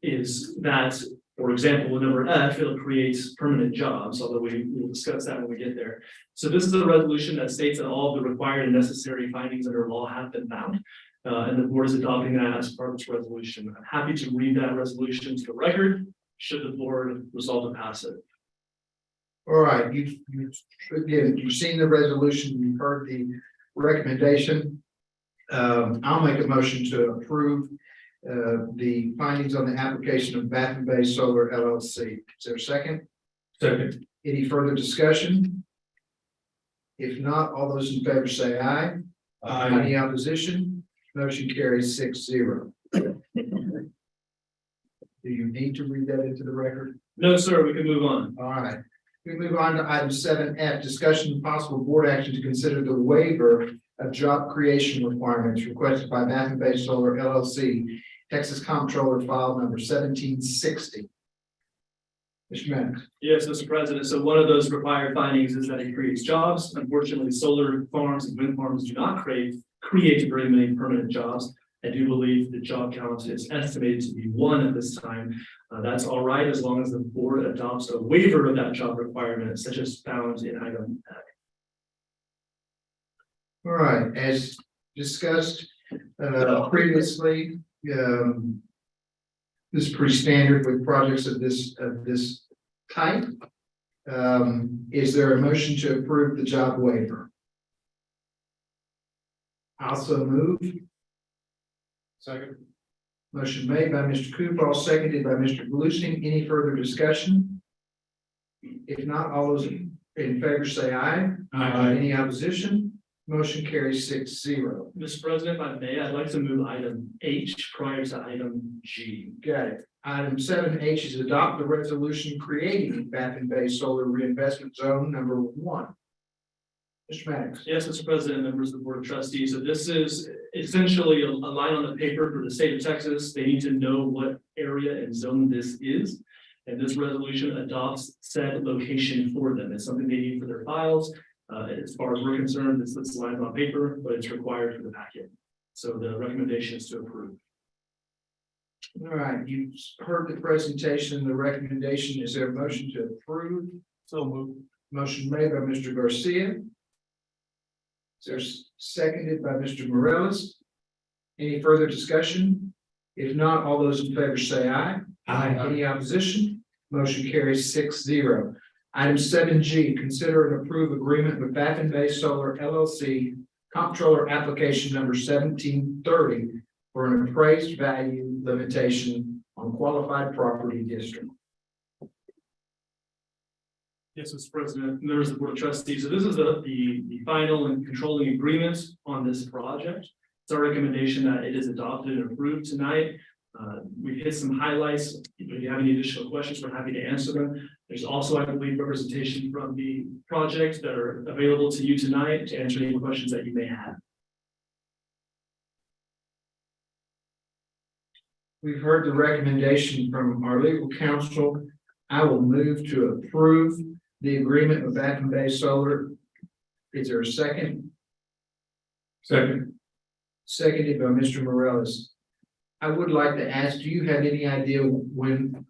is that, for example, with number F, it'll create permanent jobs, although we will discuss that when we get there. So this is a resolution that states that all of the required and necessary findings under law have been found. And the board is adopting that as part of this resolution. I'm happy to read that resolution to the record, should the board resolve to pass it. All right, you've seen the resolution, you've heard the recommendation. I'll make a motion to approve the findings on the application of Back Bay Solar LLC. Is there a second? Second. Any further discussion? If not, all those in favor say aye. Any opposition? Motion carries 6-0. Do you need to read that into the record? No, sir, we can move on. All right. We move on to item 7F, discussion and possible board action to consider the waiver of job creation requirements requested by Back Bay Solar LLC, Texas Comptroller File number 1760. Mr. Maddox. Yes, Mr. President. So one of those required findings is that it creates jobs. Unfortunately, solar farms and wind farms do not create very many permanent jobs. I do believe the job count is estimated to be 1 at this time. That's all right as long as the board adopts a waiver of that job requirement, such as found in item F. All right, as discussed previously, this is pretty standard with projects of this type. Is there a motion to approve the job waiver? Also move. Second. Motion made by Mr. Cooper, seconded by Mr. Galusing. Any further discussion? If not, all those in favor say aye. Any opposition? Motion carries 6-0. Mr. President, if I may, I'd like to move item H prior to item G. Got it. Item 7H is adopt the resolution creating Baffin Bay Solar Reinvestment Zone number 1. Mr. Maddox. Yes, Mr. President, members of the Board of Trustees. So this is essentially a line on the paper for the state of Texas. They need to know what area and zone this is. And this resolution adopts said location for them. It's something they need for their files. As far as we're concerned, it's lines on paper, but it's required for the packet. So the recommendation is to approve. All right, you've heard the presentation, the recommendation. Is there a motion to approve? So moved. Motion made by Mr. Garcia. Is there seconded by Mr. Morales? Any further discussion? If not, all those in favor say aye. Any opposition? Motion carries 6-0. Item 7G, consider and approve agreement with Baffin Bay Solar LLC, Comptroller application number 1730 for an appraised value limitation on qualified property district. Yes, Mr. President, members of the Board of Trustees. So this is the final and controlling agreement on this project. It's our recommendation that it is adopted and approved tonight. We've hit some highlights. If you have any additional questions, we're happy to answer them. There's also, I believe, representation from the project that are available to you tonight to answer any questions that you may have. We've heard the recommendation from our legal counsel. I will move to approve the agreement with Baton Bay Solar. Is there a second? Second. Seconded by Mr. Morales. I would like to ask, do you have any idea when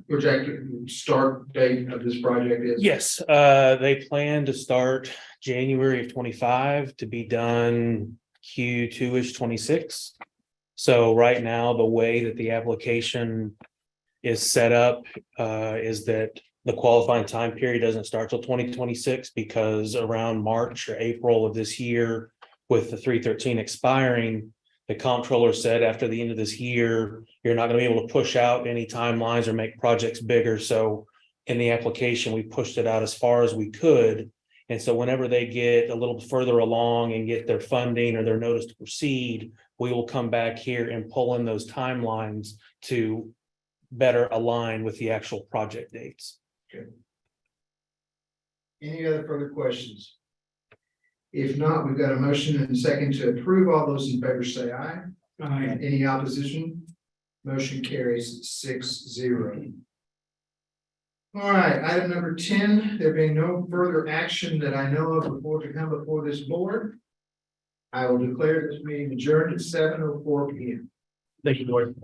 projected start date of this project is? Yes, they plan to start January of 25 to be done Q2-ish 26. So right now, the way that the application is set up is that the qualifying time period doesn't start till 2026 because around March or April of this year, with the 313 expiring, the comptroller said after the end of this year, you're not going to be able to push out any timelines or make projects bigger. So in the application, we pushed it out as far as we could. And so whenever they get a little further along and get their funding or their notice to proceed, we will come back here and pull in those timelines to better align with the actual project dates. Any other further questions? If not, we've got a motion and a second to approve. All those in favor say aye. Aye. Any opposition? Motion carries 6-0. All right, item number 10, there being no further action that I know of to come before this board, I will declare this meeting adjourned at 7:04 p.m. Thank you, Lord.